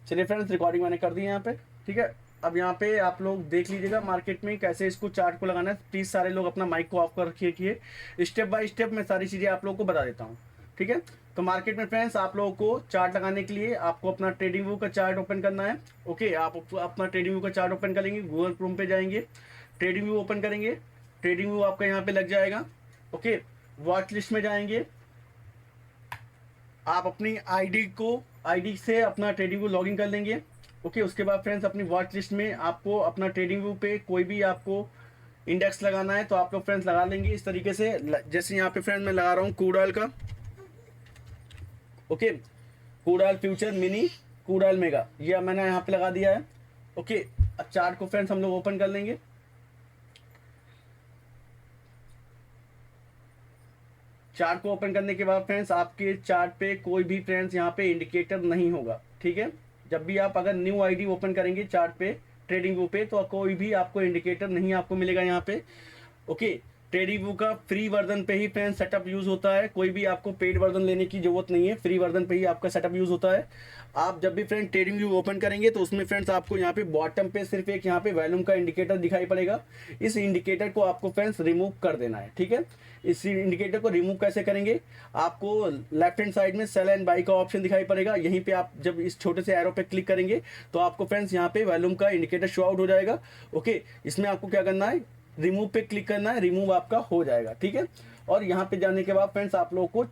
चलिए friends, recording मैंने कर दी है यहाँ पे, ठीक है। अब यहाँ पे आप लोग देख लीजिएगा मार्केट में कैसे इसको चार्ट को लगाना है। प्लीज़ सारे लोग अपना माइक को ऑफ कर रखिए, स्टेप बाय स्टेप मैं सारी चीज़ें आप लोगों को बता देता हूँ, ठीक है। तो मार्केट में फ्रेंड्स आप लोगों को चार्ट लगाने के लिए आपको अपना ट्रेडिंग व्यू का चार्ट ओपन करना है। ओके, आप अपना ट्रेडिंग व्यू का चार्ट ओपन करेंगे, गूगल क्रोम पे जाएंगे, ट्रेडिंग व्यू ओपन करेंगे, ट्रेडिंग व्यू आपका यहाँ पे लग जाएगा। ओके, वॉच लिस्ट में जाएंगे, आप अपनी आईडी से अपना ट्रेडिंग व्यू लॉगिन कर लेंगे। ओके, उसके बाद फ्रेंड्स अपनी वॉच लिस्ट में आपको अपना ट्रेडिंग व्यू पे कोई भी आपको इंडेक्स लगाना है तो आप लोग फ्रेंड्स लगा लेंगे इस तरीके से। जैसे यहाँ पे फ्रेंड्स मैं लगा रहा हूँ क्रूड ऑयल का। Okay, crude oil future mini, crude oil mega, ये मैंने यहाँ पे लगा दिया है। ओके, अब चार्ट को फ्रेंड्स हम लोग ओपन कर लेंगे। चार्ट को ओपन करने के बाद फ्रेंड्स आपके चार्ट पे कोई भी फ्रेंड्स यहाँ पे इंडिकेटर नहीं होगा, ठीक है। जब भी आप अगर न्यू आईडी ओपन करेंगे चार्ट पे, ट्रेडिंग व्यू पे, तो कोई भी आपको इंडिकेटर नहीं आपको मिलेगा यहाँ पे। ओके, ट्रेडिंग व्यू का फ्री वर्जन पे ही फ्रेंड्स सेटअप यूज होता है, कोई भी आपको पेड वर्जन लेने की जरूरत नहीं है, फ्री वर्जन पे ही आपका सेटअप यूज होता है। आप जब भी फ्रेंड ट्रेडिंग व्यू ओपन करेंगे तो उसमें फ्रेंड्स आपको यहाँ पे बॉटम पे सिर्फ एक यहाँ पे वॉल्यूम का इंडिकेटर दिखाई पड़ेगा। इस इंडिकेटर को आपको फ्रेंड्स रिमूव कर देना है, ठीक है। इस इंडिकेटर को रिमूव कैसे करेंगे, आपको लेफ्ट हैंड साइड में सेल एंड बाई का ऑप्शन दिखाई पड़ेगा, यहीं पे आप जब इस छोटे से एरो पे क्लिक करेंगे तो आपको फ्रेंड्स यहाँ पे वॉल्यूम का इंडिकेटर शो आउट हो जाएगा। ओके, इसमें आपको क्या करना है, रिमूव पे क्लिक करना है, रिमूव आपका हो जाएगा, ठीक है। और यहाँ पे जाने के बाद फ्रेंड्स आप लोगों को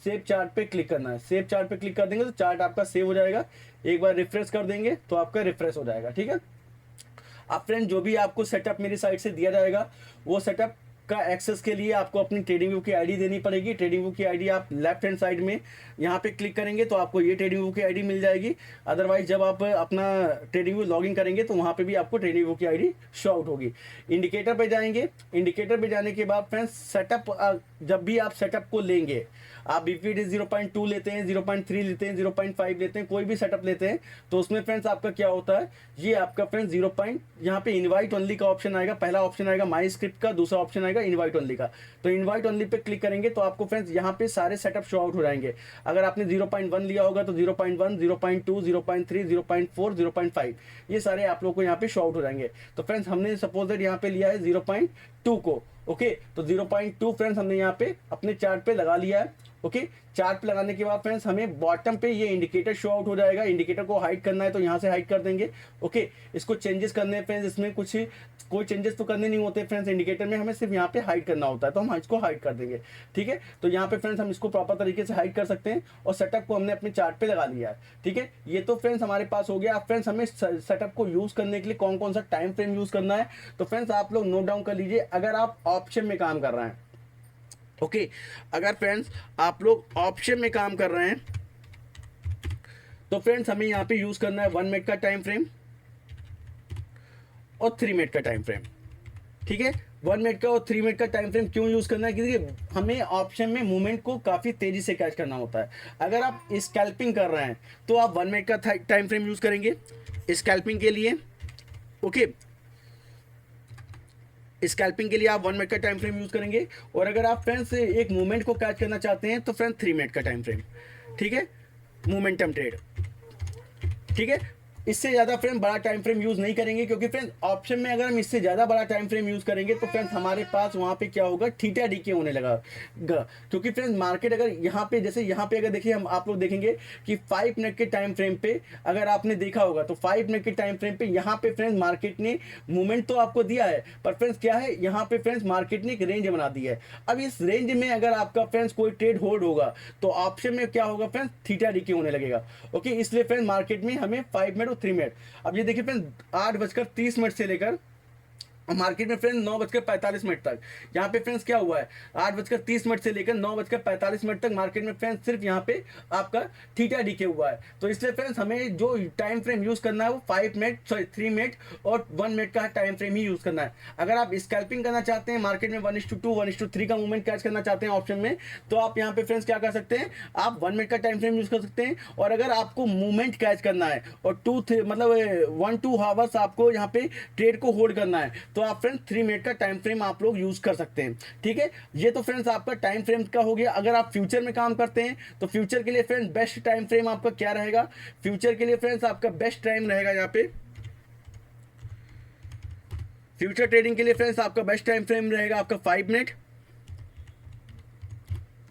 सेव चार्ट पे क्लिक करना है। सेव चार्ट पे क्लिक कर देंगे तो चार्ट आपका सेव हो जाएगा। एक बार रिफ्रेश कर देंगे तो आपका रिफ्रेश हो जाएगा, ठीक है। अब फ्रेंड जो भी आपको सेटअप मेरी साइड से दिया जाएगा वो सेटअप का एक्सेस के लिए आपको अपनी ट्रेडिंग व्यू की आईडी देनी पड़ेगी। ट्रेडिंग व्यू की आईडी आप लेफ्ट हैंड साइड में यहाँ पे क्लिक करेंगे तो आपको ये ट्रेडिंग व्यू की आईडी मिल जाएगी। अदरवाइज जब आप अपना ट्रेडिंग व्यू लॉगिन करेंगे तो वहाँ पे भी आपको ट्रेडिंग व्यू की आईडी शो आउट होगी। इंडिकेटर पे जाएंगे, इंडिकेटर पे जाने के बाद फ्रेंड्स सेटअप, जब भी आप सेटअप को लेंगे, आप बीपीडी 0.2 लेते हैं, 0.3 लेते हैं, 0.5 लेते हैं, कोई भी सेटअप लेते हैं तो उसमें फ्रेंड्स आपका क्या होता है, ये आपका फ्रेंड्स 0. यहाँ पे इनवाइट ओनली का ऑप्शन आएगा। पहला ऑप्शन आएगा माई स्क्रिप्ट का, दूसरा ऑप्शन आएगा इनवाइट ओनली का। तो इनवाइट ओनली पे क्लिक करेंगे तो आपको फ्रेंड्स यहाँ पे सारे सेटअप शो आउट हो जाएंगे। अगर आपने 0.1 लिया होगा तो 0.1, 0.2, 0.3, 0.4, 0.5, ये सारे आप लोग को यहाँ पे शो आउट हो जाएंगे। तो फ्रेंड्स हमने सपोज यहाँ पे लिया है 0.2 को। ओके, तो 0.2 फ्रेंड्स हमने यहाँ पे अपने चार्ट पे लगा लिया है। ओके, चार्ट पे लगाने के बाद फ्रेंड्स हमें बॉटम पे ये इंडिकेटर शो आउट हो जाएगा। इंडिकेटर को हाइड करना है तो यहाँ से हाइड कर देंगे। ओके, इसको चेंजेस करने हैं फ्रेंड्स, इसमें कुछ कोई चेंजेस तो करने नहीं होते फ्रेंड्स, इंडिकेटर में हमें सिर्फ यहाँ पे हाइड करना होता है तो हम इसको हाइड कर देंगे, ठीक है। तो यहाँ पे फ्रेंड्स हम इसको प्रॉपर तरीके से हाइड कर सकते हैं और सेटअप को हमने अपने चार्ट पे लगा लिया है, ठीक है। ये तो फ्रेंड्स हमारे पास हो गया। अब फ्रेंड्स हमें सेटअप को यूज करने के लिए कौन कौन सा टाइम फ्रेम यूज करना है तो फ्रेंड्स आप लोग नोट डाउन कर लीजिए। अगर आप ऑप्शन में काम कर रहे हैं, ओके, अगर फ्रेंड्स आप लोग ऑप्शन में काम कर रहे हैं तो फ्रेंड्स हमें यहाँ पे यूज करना है 1 मिनट का टाइम फ्रेम और 3 मिनट का टाइम फ्रेम, ठीक है। 1 मिनट का और 3 मिनट का टाइम फ्रेम क्यों यूज करना है, क्योंकि हमें ऑप्शन में मूवमेंट को काफी तेजी से कैच करना होता है। अगर आप स्कैल्पिंग कर रहे हैं तो आप 1 मिनट का टाइम फ्रेम यूज करेंगे स्कैल्पिंग के लिए। ओके, स्कैल्पिंग के लिए आप 1 मिनट का टाइम फ्रेम यूज करेंगे। और अगर आप फ्रेंड्स एक मूवमेंट को कैच करना चाहते हैं तो फ्रेंड्स 3 मिनट का टाइम फ्रेम, ठीक है, मोमेंटम ट्रेड, ठीक है। इससे ज़्यादा फ्रेंड बड़ा टाइम फ्रेम यूज़ नहीं करेंगे क्योंकि फ्रेंड ऑप्शन में अगर हम इससे ज़्यादा बड़ा टाइम फ्रेम यूज़ करेंगे तो फ्रेंड्स हमारे पास वहाँ पे क्या होगा, थीटा डीके होने लगा। क्योंकि फ्रेंड्स मार्केट अगर यहाँ पे जैसे यहाँ पे अगर देखिए हम आप लोग देखेंगे कि 5 मिनट के टाइम फ्रेम पे अगर आपने देखा होगा तो 5 मिनट के टाइम फ्रेम पे यहाँ पे फ्रेंड्स मार्केट ने मूवमेंट तो आपको दिया है पर फ्रेंड्स क्या है, यहाँ पे फ्रेंड्स मार्केट ने एक रेंज बना दी है। अब इस रेंज में अगर आपका फ्रेंड्स कोई ट्रेड होल्ड होगा तो ऑप्शन में क्या होगा फ्रेंड्स, थीटा डीके होने लगेगा। ओके, इसलिए फ्रेंड्स मार्केट में हमें 5 मिनट और 3 मिनट। अब ये देखिए फ्रेंड 8:30 से लेकर मार्केट में फ्रेंड्स 9:45 तक, यहाँ पे फ्रेंड्स क्या हुआ है 8:30 से लेकर 9:45 तक मार्केट में फ्रेंड्स सिर्फ यहाँ पे आपका थीटा डीके हुआ है। तो इसलिए फ्रेंड्स हमें जो टाइम फ्रेम यूज करना है वो 5 मिनट, 3 मिनट और 1 मिनट का टाइम फ्रेम ही यूज करना है। अगर आप स्कैल्पिंग करना चाहते हैं मार्केट में 1:2, 1:3 का मूवमेंट कैच करना चाहते हैं ऑप्शन में, तो आप यहाँ पे फ्रेंड्स क्या कर सकते हैं, आप 1 मिनट का टाइम फ्रेम यूज कर सकते हैं। और अगर आपको मूवमेंट कैच करना है और 1-2 आवर्स आपको यहाँ पे ट्रेड को होल्ड करना है तो तो आप फ्रेंड्स 3 मिनट का टाइम फ्रेम आप लोग यूज़ कर सकते हैं। ठीक है, ये तो फ्रेंड्स आपका टाइम फ्रेम का हो गया। अगर आप फ्यूचर में काम करते हैं तो फ्यूचर के लिए फ्रेंड्स बेस्ट टाइम फ्रेम आपका क्या रहेगा? फ्यूचर के लिए फ्रेंड्स आपका बेस्ट टाइम रहेगा यहाँ पे, फ्यूचर ट्रेडिंग के लिए फ्रेंड्स आपका बेस्ट टाइम फ्रेम रहेगा आपका 5 मिनट,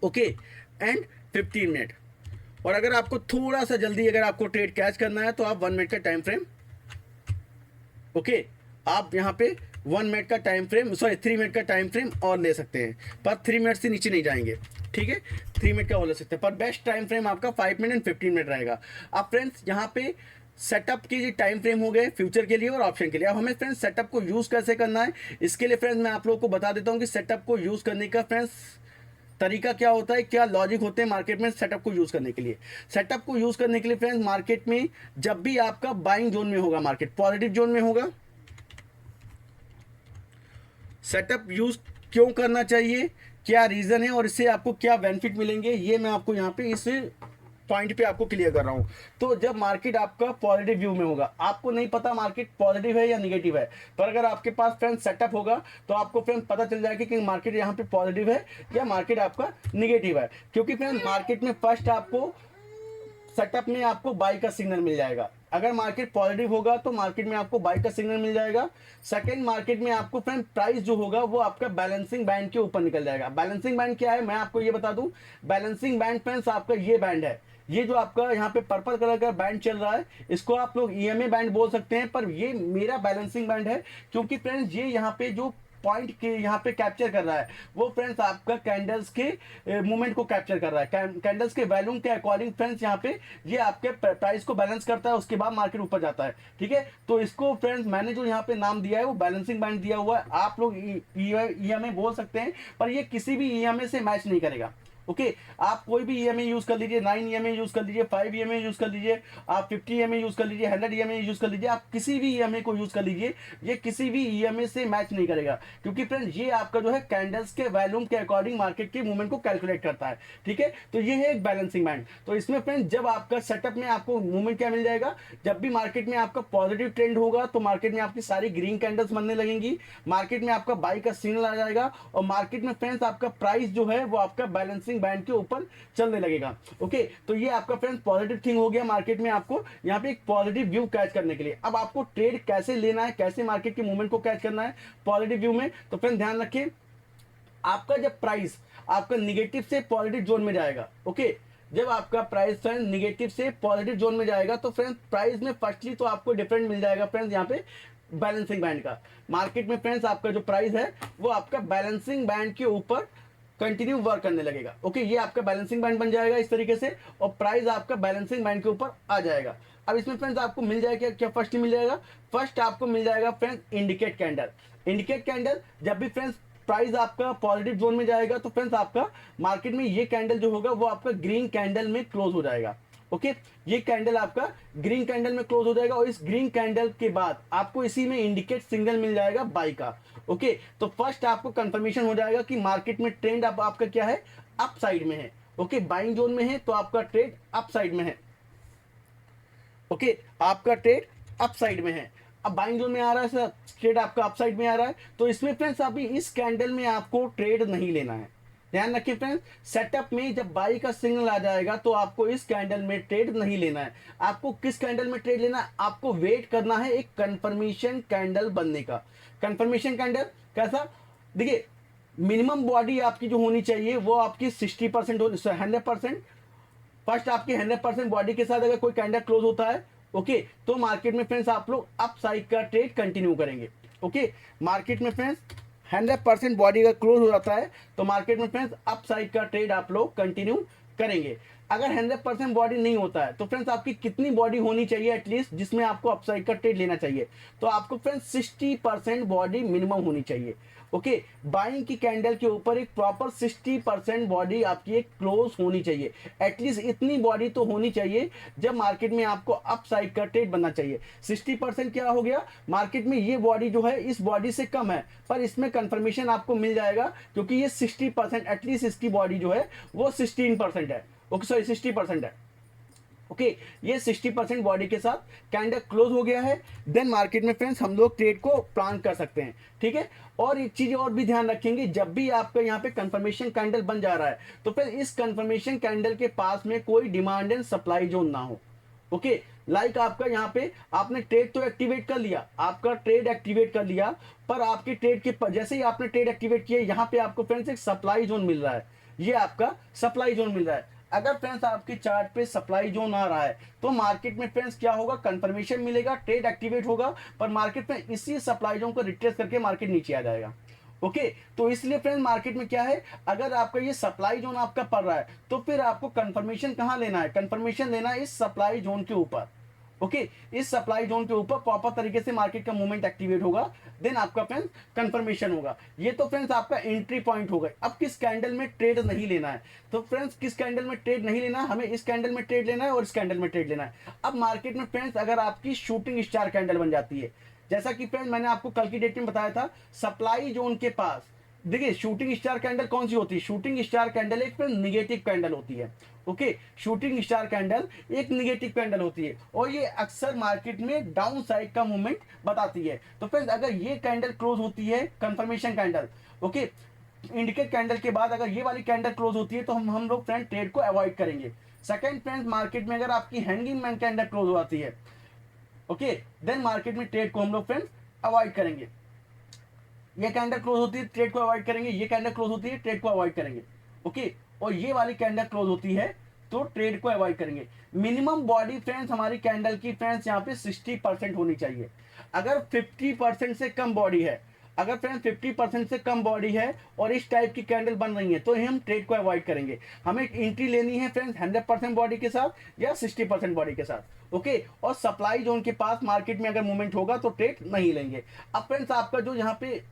ओके, एंड 15 मिनट। और अगर आपको थोड़ा सा जल्दी अगर आपको ट्रेड कैच करना है तो आप 1 मिनट का टाइम फ्रेम, ओके, आप यहाँ पे 1 मिनट का टाइम फ्रेम, सॉरी 3 मिनट का टाइम फ्रेम और ले सकते हैं, पर 3 मिनट से नीचे नहीं जाएंगे। ठीक है, 3 मिनट का और ले सकते हैं, पर बेस्ट टाइम फ्रेम आपका 5 मिनट एंड 15 मिनट रहेगा। अब फ्रेंड्स यहाँ पे सेटअप के लिए टाइम फ्रेम हो गए फ्यूचर के लिए और ऑप्शन के लिए। अब हमें फ्रेंड्स सेटअप को यूज़ कैसे करना है, इसके लिए फ्रेंड्स मैं आप लोगों को बता देता हूँ कि सेटअप को यूज़ करने का फ्रेंड्स तरीका क्या होता है, क्या लॉजिक होते हैं मार्केट में सेटअप को यूज़ करने के लिए। सेटअप को यूज़ करने के लिए फ्रेंड्स मार्केट में जब भी आपका बाइंग जोन में होगा, मार्केट पॉजिटिव जोन में होगा, सेटअप यूज़ क्यों करना चाहिए, क्या रीज़न है और इससे आपको क्या बेनिफिट मिलेंगे, ये मैं आपको यहाँ पे इस पॉइंट पे आपको क्लियर कर रहा हूँ। तो जब मार्केट आपका पॉजिटिव व्यू में होगा, आपको नहीं पता मार्केट पॉजिटिव है या निगेटिव है, पर अगर आपके पास फ्रेंड्स सेटअप होगा तो आपको फ्रेंड्स पता चल जाएगा कि मार्केट यहाँ पे पॉजिटिव है या मार्केट आपका निगेटिव है। क्योंकि फ्रेंड्स मार्केट में फर्स्ट आपको सेटअप में आपको बाई का सिग्नल मिल जाएगा। अगर मार्केट पॉजिटिव होगा तो मार्केट में आपको बाई का सिग्नल मिल जाएगा। सेकंड, मार्केट में आपको फ्रेंड प्राइस जो होगा वो आपका बैलेंसिंग बैंड के ऊपर निकल जाएगा। बैलेंसिंग बैंड क्या है मैं आपको ये बता दूं, बैलेंसिंग बैंड फ्रेंड्स आपका ये बैंड है, ये जो आपका यहाँ पे पर्पल कलर का बैंड चल रहा है इसको आप लोग ईएमए बैंड बोल सकते हैं, पर ये मेरा बैलेंसिंग बैंड है। क्योंकि फ्रेंड्स ये यहाँ पे जो पॉइंट के यहाँ पे कैप्चर कर रहा है वो फ्रेंड्स आपका कैंडल्स के मूवमेंट को कैप्चर कर रहा है, कैंडल्स के वैल्यूम के अकॉर्डिंग फ्रेंड्स यहाँ पे ये आपके प्राइस को बैलेंस करता है, उसके बाद मार्केट ऊपर जाता है। ठीक है, तो इसको फ्रेंड्स मैंने जो यहाँ पे नाम दिया है वो बैलेंसिंग बैंड दिया हुआ है। आप लोग ईएमए बोल सकते हैं, पर ये किसी भी ईएमए से मैच नहीं करेगा। ओके, आप कोई भी ईएमए यूज कर लीजिए, 9 ईएमए यूज कर लीजिए, 5 ईएमए यूज कर लीजिए, आप 50 ईएमए यूज कर लीजिए, 100 ईएमए यूज कर लीजिए, आप किसी भी ईएमए को यूज कर लीजिए, ये किसी भी ईएमए से मैच नहीं करेगा। क्योंकि फ्रेंड ये आपका जो है कैंडल्स के वैल्यूम के अकॉर्डिंग मार्केट के मूवमेंट को कैलकुलेट करता है। ठीक है, तो ये है एक बैलेंसिंग बैंड। तो इसमें फ्रेंड जब आपका सेटअप में आपको मूवमेंट क्या मिल जाएगा, जब भी मार्केट में आपका पॉजिटिव ट्रेंड होगा तो मार्केट में आपकी सारी ग्रीन कैंडल्स बनने लगेंगी, मार्केट में आपका बाई का सिग्नल आ जाएगा और मार्केट में फ्रेंड्स आपका प्राइस जो है वो आपका बैलेंसिंग बैंड के ऊपर चलने लगेगा। ओके, तो ये आपका फ्रेंड्स पॉजिटिव थिंग हो गया मार्केट में आपको यहाँ पे एक पॉजिटिव व्यू कैच करने के लिए। अब आपको ट्रेड कैसे लेना है, कैसे मार्केट के मूवमेंट को कैच करना है पॉजिटिव व्यू में, तो फ्रेंड्स ध्यान रखिए, आपका जब प्राइस आपका निगेटिव से पॉजिटिव जोन में जाएगा, ओके, जब आपका प्राइस फ्रेंड निगेटिव से पॉजिटिव जोन में जाएगा तो फ्रेंड्स प्राइस में फर्स्टली तो आपको डिफरेंट मिल जाएगा फ्रेंड्स यहाँ पे बैलेंसिंग बैंड का। मार्केट में फ्रेंड्स आपका जो प्राइस है वो आपका बैलेंसिंग बैंड के ऊपर कंटिन्यू वर्क करने लगेगा। ओके, ये आपका बैलेंसिंग बैंड बन जाएगा इस तरीके से और प्राइस आपका बैलेंसिंग बैंड के ऊपर आ जाएगा। अब इसमें फ्रेंड्स आपको मिल जाएगा क्या, फर्स्ट मिल जाएगा, फर्स्ट आपको मिल जाएगा friends indicate candle. Indicate candle जब भी फ्रेंड्स प्राइस आपका पॉजिटिव जोन में जाएगा तो फ्रेंड्स आपका मार्केट में ये कैंडल जो होगा वो आपका ग्रीन कैंडल में क्लोज हो जाएगा। ओके, ये कैंडल आपका ग्रीन कैंडल में क्लोज हो जाएगा और इस ग्रीन कैंडल के बाद आपको इसी में इंडिकेट सिग्नल मिल जाएगा बाई का। ओके, तो फर्स्ट आपको कंफर्मेशन हो जाएगा कि मार्केट में ट्रेंड अब आपका क्या है, अप साइड में है। ओके, बाइंग जोन में है तो आपका ट्रेड अप साइड में है। ओके, आपका ट्रेड अप साइड में है, अब बाइंग जोन में आ रहा है सर, ट्रेड आपका अप साइड में आ रहा है, तो इसमें फ्रेंड्स अभी इस कैंडल में आपको ट्रेड नहीं लेना है। ध्यान रखिए फ्रेंड्स, सेटअप में जब बाई का सिग्नल आ जाएगा तो आपको इस कैंडल में ट्रेड नहीं लेना है। आपको किस कैंडल में ट्रेड लेना है, आपको वेट करना है एक कंफर्मेशन कैंडल बनने का। कंफर्मेशन कैंडल कैसा, देखिए मिनिमम बॉडी आपकी जो होनी चाहिए वो आपकी 60% 100%, फर्स्ट आपकी 100% बॉडी के साथ अगर कोई कैंडल क्लोज होता है, ओके, तो मार्केट में फ्रेंड्स आप लोग अप साइड का ट्रेड कंटिन्यू करेंगे। ओके, मार्केट में फ्रेंड्स 100% बॉडी का क्लोज हो जाता है तो मार्केट में फ्रेंड्स अप साइड का ट्रेड आप लोग कंटिन्यू करेंगे। अगर 100% बॉडी नहीं होता है तो फ्रेंड्स आपकी कितनी बॉडी होनी चाहिए एटलीस्ट जिसमें आपको अपसाइड का ट्रेड लेना चाहिए, तो आपको फ्रेंड्स 60% बॉडी मिनिमम होनी चाहिए। ओके, बाइंग की कैंडल के ऊपर एक प्रॉपर 60% बॉडी आपकी एक क्लोज होनी चाहिए, एटलीस्ट इतनी बॉडी तो होनी चाहिए जब मार्केट में आपको अप साइड का ट्रेड बनना चाहिए। 60% क्या हो गया, मार्केट में ये बॉडी जो है इस बॉडी से कम है, पर इसमें कंफर्मेशन आपको मिल जाएगा क्योंकि ये 60% एटलीस्ट इसकी बॉडी जो है वो 16% है। ओके, सॉरी 60% है। ओके ये 60% बॉडी के साथ कैंडल क्लोज हो गया है। देन मार्केट में फ्रेंड्स हम लोग ट्रेड को प्लान कर सकते हैं, ठीक है। और एक चीज और भी ध्यान रखेंगे, जब भी आपका यहाँ पे कंफर्मेशन कैंडल बन जा रहा है तो फिर इस कंफर्मेशन कैंडल के पास में कोई डिमांड एंड सप्लाई जोन ना हो। ओके लाइक आपका यहाँ पे आपने ट्रेड तो एक्टिवेट कर लिया, आपका ट्रेड एक्टिवेट कर लिया, पर आपकी ट्रेड के जैसे ही आपने ट्रेड एक्टिवेट किया यहाँ पे आपको फ्रेंड्स एक सप्लाई जोन मिल रहा है, ये आपका सप्लाई जोन मिल रहा है। अगर फ्रेंड्स आपके चार्ट पे सप्लाई जोन आ रहा है तो मार्केट में फ्रेंड्स क्या होगा, कंफर्मेशन मिलेगा, ट्रेड एक्टिवेट होगा, पर मार्केट में इसी सप्लाई जोन को रिट्रेस करके मार्केट नीचे आ जाएगा। ओके तो इसलिए फ्रेंड्स मार्केट में क्या है, अगर आपका ये सप्लाई जोन आपका पड़ रहा है तो फिर आपको कंफर्मेशन कहाँ लेना है, कंफर्मेशन लेना है इस सप्लाई जोन के ऊपर। ओके इस सप्लाई जोन के ऊपर प्रॉपर तरीके से मार्केट का मूवमेंट एक्टिवेट होगा, देन आपका फ्रेंड्स कंफर्मेशन होगा। ये तो फ्रेंड्स आपका एंट्री पॉइंट होगा। अब किस कैंडल में ट्रेड नहीं लेना है, तो फ्रेंड्स किस कैंडल में ट्रेड नहीं लेना है, हमें इस कैंडल में ट्रेड लेना है और इस कैंडल में ट्रेड लेना है। अब मार्केट में फ्रेंड्स अगर आपकी शूटिंग स्टार कैंडल बन जाती है, जैसा कि फ्रेंड्स मैंने आपको कल की डेट में बताया था, सप्लाई जोन के पास देखिए शूटिंग स्टार कैंडल कौन सी होती है, शूटिंग स्टार कैंडल एक निगेटिव कैंडल होती है। ओके शूटिंग स्टार कैंडल एक निगेटिव कैंडल होती है और ये अक्सर मार्केट में डाउन साइड का मूवमेंट बताती है। तो फ्रेंड्स अगर ये कैंडल क्लोज होती है confirmation candle, okay indicate candle के बाद अगर ये वाली कैंडल क्लोज होती है तो हम लोग फ्रेंड ट्रेड को अवॉइड करेंगे। सेकंड फ्रेंड्स मार्केट में अगर आपकी हैंगिंग मैन कैंडल क्लोज हो जाती है, ओके देन मार्केट में ट्रेड को हम लोग फ्रेंड्स अवॉइड करेंगे। ये कैंडल क्लोज होती है ट्रेड को अवॉइड करेंगे, ये कैंडल क्लोज होती है ट्रेड को अवॉइड करेंगे। ओके और ये वाली कैंडल क्लोज होती है तो ट्रेड को अवॉइड करेंगे। मिनिमम बॉडी फ्रेंड्स हमारी कैंडल की फ्रेंड्स यहाँ पे 60% होनी चाहिए। अगर 50% से कम बॉडी है, अगर फ्रेंड्स 50% से कम बॉडी है और इस टाइप की कैंडल बन रही है तो हम ट्रेड को अवॉइड करेंगे। हमें एंट्री लेनी है फ्रेंड्स 100% बॉडी के साथ या 60% बॉडी के साथ। ओके और सप्लाई जोन के पास मार्केट में अगर मूवमेंट होगा तो ट्रेड नहीं लेंगे। अब फ्रेंड्स आपका जो यहाँ पे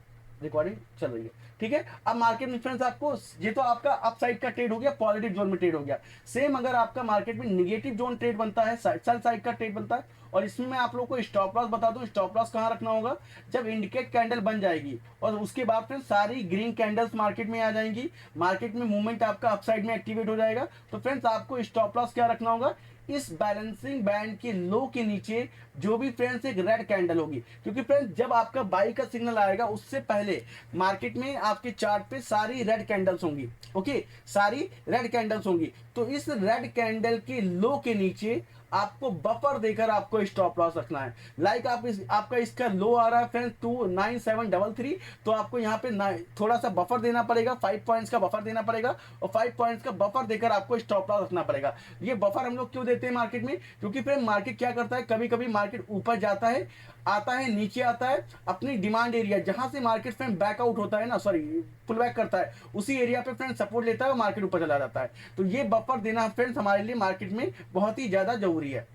रिकॉर्डिंग चल रही है, ठीक है। अब मार्केट में फ्रेंड्स आपको ये तो आपका अप साइड का ट्रेड हो गया, पॉजिटिव जोन में ट्रेड हो गया। सेम अगर आपका मार्केट में निगेटिव जोन ट्रेड बनता है, सेल साइड का ट्रेड बनता है, और इसमें मैं आप लोग को स्टॉप लॉस बता दूं, स्टॉप लॉस कहां रखना होगा, जब इंडिकेट कैंडल बन जाएगी और उसके बाद फिर सारी ग्रीन कैंडल्स मार्केट में आ जाएंगी, मार्केट में मूवमेंट आपका अप साइड में एक्टिवेट हो जाएगा, तो फ्रेंड्स आपको स्टॉप लॉस क्या रखना होगा, इस बैलेंसिंग बैंड के लो के नीचे जो भी फ्रेंड्स एक रेड कैंडल होगी, क्योंकि फ्रेंड्स जब आपका बाई का सिग्नल आएगा उससे पहले मार्केट में आपके चार्ट पे सारी रेड कैंडल्स होंगी। ओके सारी रेड कैंडल्स होंगी, तो इस रेड कैंडल के लो के नीचे आपको बफर देकर आपको स्टॉप लॉस रखना है। लाइक आप आपका इसका लो आ रहा है फ्रेंड्स 29733, तो आपको यहाँ पे थोड़ा सा बफर देना पड़ेगा, 5 पॉइंट्स का बफर देना पड़ेगा और 5 पॉइंट्स का बफर देकर आपको स्टॉप लॉस रखना पड़ेगा। ये बफर हम लोग क्यों देते हैं मार्केट में, क्योंकि फ्रेंड मार्केट क्या करता है, कभी कभी मार्केट ऊपर जाता है, आता है, नीचे आता है, अपनी डिमांड एरिया जहां से मार्केट फ्रेंड बैकआउट होता है ना, सॉरी पुल बैक करता है, उसी एरिया पे फ्रेंड सपोर्ट लेता है और मार्केट ऊपर चला जाता है। तो ये बफर देना फ्रेंड्स हमारे लिए मार्केट में बहुत ही ज्यादा जरूरी है,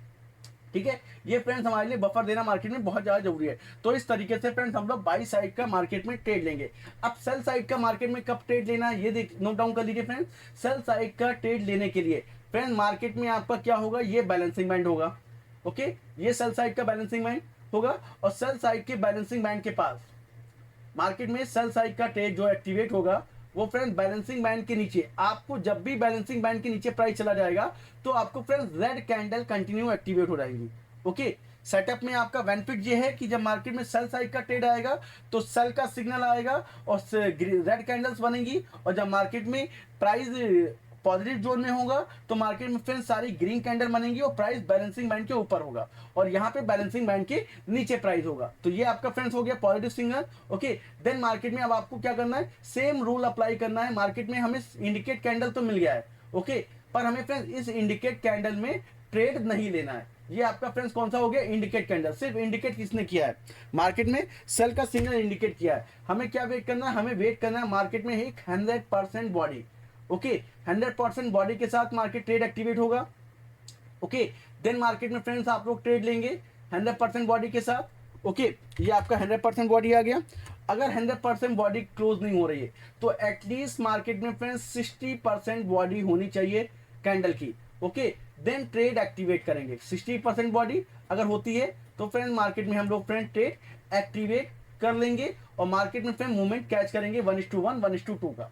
ठीक है। ये फ्रेंड्स हमारे लिए बफर देना मार्केट में बहुत ज्यादा जरूरी है। तो इस तरीके से फ्रेंड्स हम लोग बाई साइड का मार्केट में ट्रेड लेंगे। अब सेल साइड का मार्केट में कब ट्रेड लेना है ये देख नोट डाउन कर लीजिए फ्रेंड्स। सेल साइड का ट्रेड लेने के लिए फ्रेंड मार्केट में आपका क्या होगा, ये बैलेंसिंग बैंड होगा। ओके ये सेल साइड का बैलेंसिंग बैंड होगा और सेल साइड के बैलेंसिंग बैंड के पास मार्केट में सेल साइड का ट्रेड जो एक्टिवेट होगा वो फ्रेंड बैलेंसिंग बैंड के नीचे, आपको जब भी बैलेंसिंग बैंड के नीचे प्राइस चला जाएगा तो आपको friend red candle continue activate हो जाएगी। ओके सेटअप में आपका बेनिफिट ये है कि जब मार्केट में सेल साइड का ट्रेड आएगा तो सेल का सिग्नल आएगा और रेड कैंडल्स बनेंगी, और जब मार्केट में प्राइस पॉजिटिव जोन में होगा तो मार्केट में फ्रेंड्स सारी ग्रीन कैंडल बनेंगी और प्राइस बैलेंसिंग बैंड के ऊपर होगा और यहाँ पे बैलेंसिंग बैंड के नीचे प्राइस होगा। तो ये आपका फ्रेंड्स हो गया positive signal. Okay then market में अब आपको क्या करना है, सेम रूल अप्लाई करना है। मार्केट में हमें इंडिकेट कैंडल तो मिल गया है, ओके पर हमें फ्रेंड्स इस इंडिकेट कैंडल में ट्रेड नहीं लेना है। ये आपका फ्रेंड्स कौन सा हो गया, इंडिकेट कैंडल। सिर्फ इंडिकेट किसने किया है, मार्केट में सेल का सिग्नल इंडिकेट किया है। हमें क्या वेट करना है, हमें वेट करना है मार्केट में एक 100% बॉडी। ओके 100% बॉडी के साथ मार्केट ट्रेड एक्टिवेट होगा। ओके देन मार्केट में फ्रेंड्स आप लोग ट्रेड लेंगे 100% बॉडी के साथ। ओके ये आपका 100% बॉडी आ गया। अगर 100% बॉडी क्लोज नहीं हो रही है तो एटलीस्ट मार्केट में फ्रेंड्स 60% बॉडी होनी चाहिए कैंडल की। ओके देन ट्रेड एक्टिवेट करेंगे। 60% बॉडी अगर होती है तो फ्रेंड मार्केट में हम लोग फ्रेंड ट्रेड एक्टिवेट कर लेंगे और मार्केट में फ्रेंड मूवमेंट कैच करेंगे 1:1 1:2 का,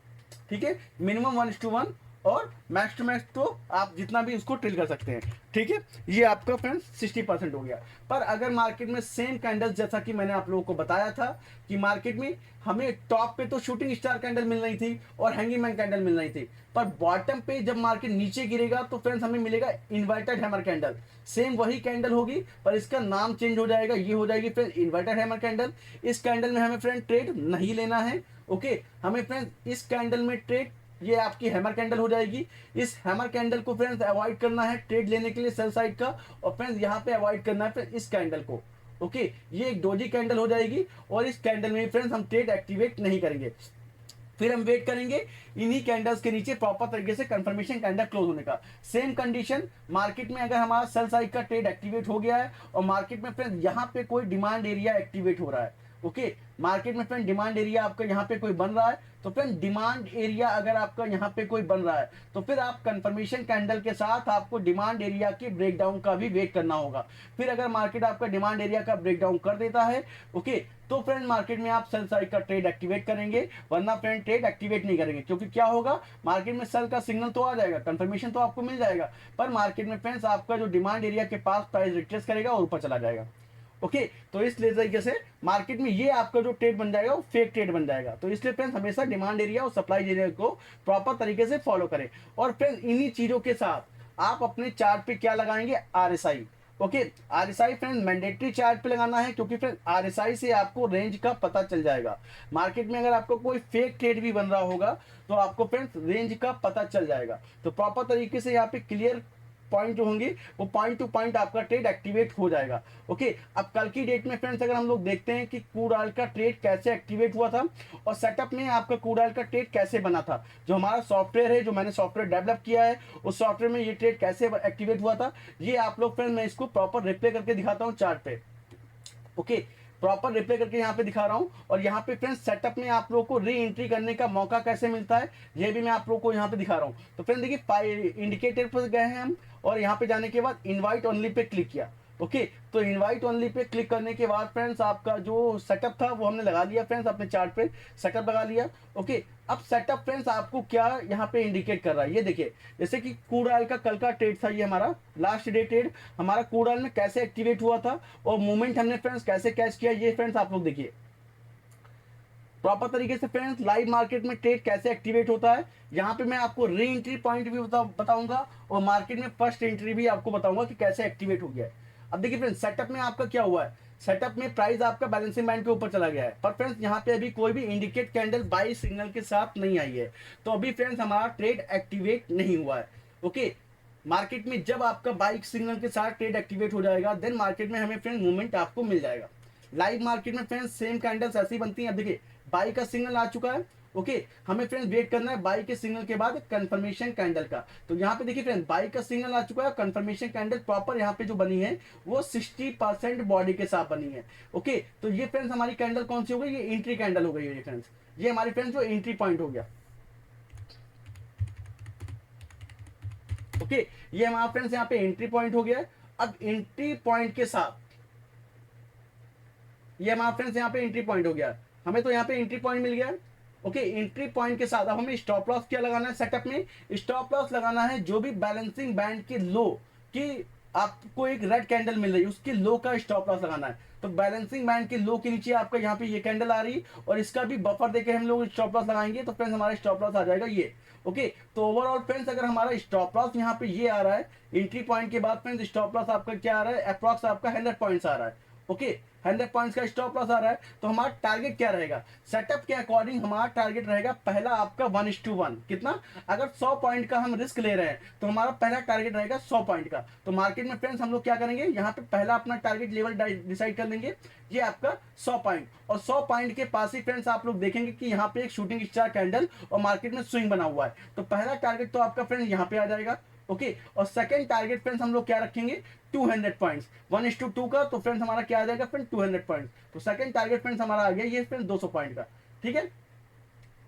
ठीक है। मिनिमम 1:1 और मैक्स टू मैक्स तो आप जितना भी उसको ट्रेड कर सकते हैं, ठीक है। ये आपका फ्रेंड्स 60% हो गया। पर अगर मार्केट में सेम कैंडल्स, जैसा कि मैंने आप लोगों को बताया था कि मार्केट में हमें टॉप पे तो शूटिंग स्टार कैंडल मिल रही थी और हैंगिंग मैन कैंडल मिल रही थी, पर बॉटम पे जब मार्केट नीचे गिरेगा तो फ्रेंड्स हमें मिलेगा इन्वर्टेड हैमर कैंडल। सेम वही कैंडल होगी पर इसका नाम चेंज हो जाएगा, ये हो जाएगी फ्रेंड्स इन्वर्टेड हैमर कैंडल। इस कैंडल में हमें फ्रेंड ट्रेड नहीं लेना है, ओके। हमें फ्रेंड्स इस कैंडल में ट्रेड, ये आपकी हैमर कैंडल हो जाएगी। इस हैमर कैंडल को फ्रेंड्स अवॉइड करना है ट्रेड लेने के लिए सेल साइड का, और फ्रेंड्स यहाँ पे अवॉइड करना है फ्रेंड्स इस कैंडल को, ओके। ये एक डोजी कैंडल हो जाएगी और इस कैंडल में फ्रेंड्स हम ट्रेड एक्टिवेट नहीं करेंगे। फिर हम वेट करेंगे इन्हीं कैंडल्स के नीचे प्रॉपर तरीके से कंफर्मेशन कैंडल क्लोज होने का। सेम कंडीशन मार्केट में अगर हमारा सेल साइड का ट्रेड एक्टिवेट हो गया है और मार्केट में फ्रेंड्स यहाँ पे कोई डिमांड एरिया एक्टिवेट हो रहा है, ओके। मार्केट में फ्रेंड डिमांड एरिया आपका यहाँ पे कोई बन रहा है, तो फ्रेंड डिमांड एरिया अगर आपका यहाँ पे कोई बन रहा है तो फिर आप कंफर्मेशन कैंडल के साथ आपको डिमांड एरिया के ब्रेकडाउन का भी वेट करना होगा। फिर अगर मार्केट आपका डिमांड एरिया का ब्रेकडाउन कर देता है, ओके, तो फ्रेंड मार्केट में आप सेल साइड का ट्रेड एक्टिवेट करेंगे, वरना फ्रेंड ट्रेड एक्टिवेट नहीं करेंगे। क्योंकि क्या होगा, मार्केट में सेल का सिग्नल तो आ जाएगा, कंफर्मेशन तो आपको मिल जाएगा, पर मार्केट में फ्रेंड्स आपका जो डिमांड एरिया के पास प्राइस रिट्रेस करेगा और ऊपर चला जाएगा, ओके। तो इस तरीके से मार्केट में ये आपका जो ट्रेड बन जाएगा वो फेक ट्रेड बन जाएगा। तो इसलिए फ्रेंड्स हमेशा डिमांड एरिया और सप्लाई एरिया को प्रॉपर तरीके से फॉलो करें। और फ्रेंड्स इन्हीं चीजों के साथ आप अपने चार्ट पे क्या लगाएंगे, RSI, okay. RSI friends mandatory chart पे लगाना है, क्योंकि फ्रेंड्स आरएसआई से आपको रेंज का पता चल जाएगा। मार्केट में अगर आपको कोई फेक ट्रेड भी बन रहा होगा तो आपको फ्रेंड्स रेंज का पता चल जाएगा। तो प्रॉपर तरीके से यहाँ पे क्लियर पॉइंट जो होंगे वो पॉइंट टू पॉइंट आपका ट्रेड एक्टिवेट हो जाएगा, ओके। अब कल की डेट में फ्रेंड्स अगर हम लोग देखते हैं कि क्रूड ऑयल का ट्रेड कैसे एक्टिवेट हुआ था और सेटअप में आपका क्रूड ऑयल का ट्रेड कैसे बना था, जो हमारा सॉफ्टवेयर है, जो मैंने सॉफ्टवेयर डेवलप किया है, उस सॉफ्टवेयर में ये ट्रेड कैसे एक्टिवेट हुआ था, ये आप लोग फ्रेंड मैं इसको प्रॉपर रिप्ले करके दिखाता हूँ चार्ट पे, ओके। प्रॉपर रिप्ले करके यहाँ पे दिखा रहा हूँ। और यहाँ पे फ्रेंड्स सेटअप में आप लोगों को री एंट्री करने का मौका कैसे मिलता है ये भी मैं आप लोगों को यहाँ पे दिखा रहा हूँ। तो फ्रेंड्स देखिए इंडिकेटर पर गए हैं हम, और यहाँ पे जाने के बाद इनवाइट ओनली पे क्लिक किया, ओके। तो इनवाइट ओनली पे क्लिक करने के बाद फ्रेंड्स आपका जो सेटअप था वो हमने लगा लिया फ्रेंड्स, अपने चार्ट पे सेटअप लगा लिया, ओके। अब सेटअप फ्रेंड्स आपको क्या यहाँ पे इंडिकेट कर रहा है, ये देखिए, जैसे कि क्रूड ऑयल का कल का ट्रेड था, ये हमारा लास्ट डे ट्रेड, हमारा क्रूड ऑयल में कैसे एक्टिवेट हुआ था और मूवमेंट हमने फ्रेंड्स कैसे कैच किया, ये फ्रेंड्स आप लोग देखिए प्रॉपर तरीके से। फ्रेंड्स लाइव मार्केट में ट्रेड कैसे एक्टिवेट होता है, यहाँ पे मैं आपको री एंट्री पॉइंट भी बताऊंगा और मार्केट में फर्स्ट एंट्री भी आपको बताऊंगा कि कैसे एक्टिवेट हो गया है। अब देखिए फ्रेंड्स सेटअप में आपका क्या हुआ है, सेटअप में प्राइस आपका बैलेंसिंग बैंड के ऊपर चला गया है, पर फ्रेंड्स यहाँ पे अभी कोई भी इंडिकेट कैंडल बाई सिग्नल के साथ नहीं आई है, तो अभी फ्रेंड्स हमारा ट्रेड एक्टिवेट नहीं हुआ है, ओके। मार्केट में जब आपका बाइक सिग्नल के साथ ट्रेड एक्टिवेट हो जाएगा देन मार्केट में हमें फ्रेंड्स मूवमेंट आपको मिल जाएगा। लाइव मार्केट में फ्रेंड्स सेम कैंडल्स ऐसी बनती हैं। अब देखिए बाई का सिग्नल आ चुका है, ओके। हमें फ्रेंड्स वेट करना है बाई के सिग्नल के बाद कंफर्मेशन कैंडल का। तो यहाँ पे देखिए फ्रेंड्स बाई का सिग्नल आ चुका है, कंफर्मेशन कैंडल प्रॉपर यहाँ पे जो बनी है वो 60% बॉडी के साथ बनी है, ओके। तो ये फ्रेंड्स हमारी कैंडल कौन सी हो गई, ये एंट्री कैंडल हो गई है फ्रेंड्स, ये हमारी फ्रेंड्स जो एंट्री पॉइंट हो गया, ओके। ये हमारा फ्रेंड्स यहाँ पे एंट्री पॉइंट हो गया है। अब एंट्री पॉइंट के साथ ये हमारा फ्रेंड्स यहाँ पे एंट्री पॉइंट हो गया, हमें तो यहाँ पे एंट्री पॉइंट मिल गया है, ओके। एंट्री पॉइंट के साथ अब हमें स्टॉप लॉस क्या लगाना है, सेटअप में स्टॉप लॉस लगाना है जो भी बैलेंसिंग बैंड के लो की आपको एक रेड कैंडल मिल रही है उसके लो का स्टॉप लॉस लगाना है। तो बैलेंसिंग बैंड के लो के नीचे आपका यहाँ पे ये कैंडल आ रही है और इसका भी बफर देके हम लोग स्टॉप लॉस लगाएंगे, तो फ्रेंड्स हमारा स्टॉप लॉस आ जाएगा ये, ओके। तो ओवरऑल फ्रेंड्स अगर हमारा स्टॉप लॉस यहाँ पे ये आ रहा है एंट्री पॉइंट के बाद फ्रेंड्स स्टॉप लॉस आपका क्या आ रहा है, अप्रॉक्स आपका 100 पॉइंट्स आ रहा है, ओके। 100 पॉइंट्स का स्टॉप लॉस आ रहा है। तो हमारा टारगेट क्या रहेगा, सेटअप के अकॉर्डिंग हमारा टारगेट रहेगा पहला आपका 1:1, कितना, अगर 100 पॉइंट का हम रिस्क ले रहे हैं तो हमारा पहला टारगेट रहेगा 100 पॉइंट का। तो मार्केट में फ्रेंड्स हम लोग क्या करेंगे, यहाँ पे पहला अपना टारगेट लेवल डिसाइड कर लेंगे, ये आपका 100 पॉइंट, और 100 पॉइंट के पास ही फ्रेंड्स आप लोग देखेंगे कि यहाँ पे एक शूटिंग स्टार कैंडल और मार्केट में स्विंग बना हुआ है। तो पहला टारगेट तो आपका फ्रेंड्स यहाँ पे आ जाएगा, ओके। और सेकंड टारगेट फ्रेंड्स हम लोग क्या रखेंगे, 200 पॉइंट्स, 1:2 का, तो फ्रेंड्स हमारा क्या आ जाएगा फ्रेंड 200 पॉइंट्स। तो सेकंड टारगेट फ्रेंड्स हमारा आ गया ये फ्रेंड्स 200 पॉइंट का, ठीक है,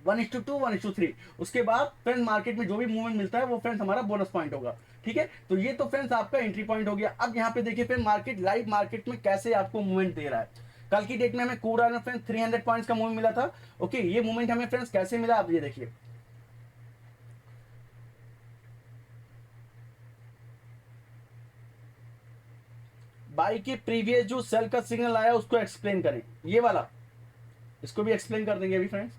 1:2 1:3। उसके बाद फ्रेंड्स मार्केट में जो भी मूवमेंट मिलता है वो फ्रेंड्स हमारा बोनस पॉइंट होगा, ठीक है। तो ये तो फ्रेंड्स आपका एंट्री पॉइंट हो गया। अब यहाँ पे देखिए फ्रेंड मार्केट लाइव मार्केट में कैसे आपको मूवमेंट दे रहा है। कल की डेट में हमें क्रूड ऑयल में फ्रेंड्स 300 पॉइंट्स का मूवमेंट मिला था, ओके। ये मूवमेंट हमें फ्रेंड्स कैसे मिला आप ये देखिए, बाई के प्रीवियस जो सेल का सिग्नल आया उसको एक्सप्लेन करें, ये वाला, इसको भी एक्सप्लेन कर देंगे अभी फ्रेंड्स।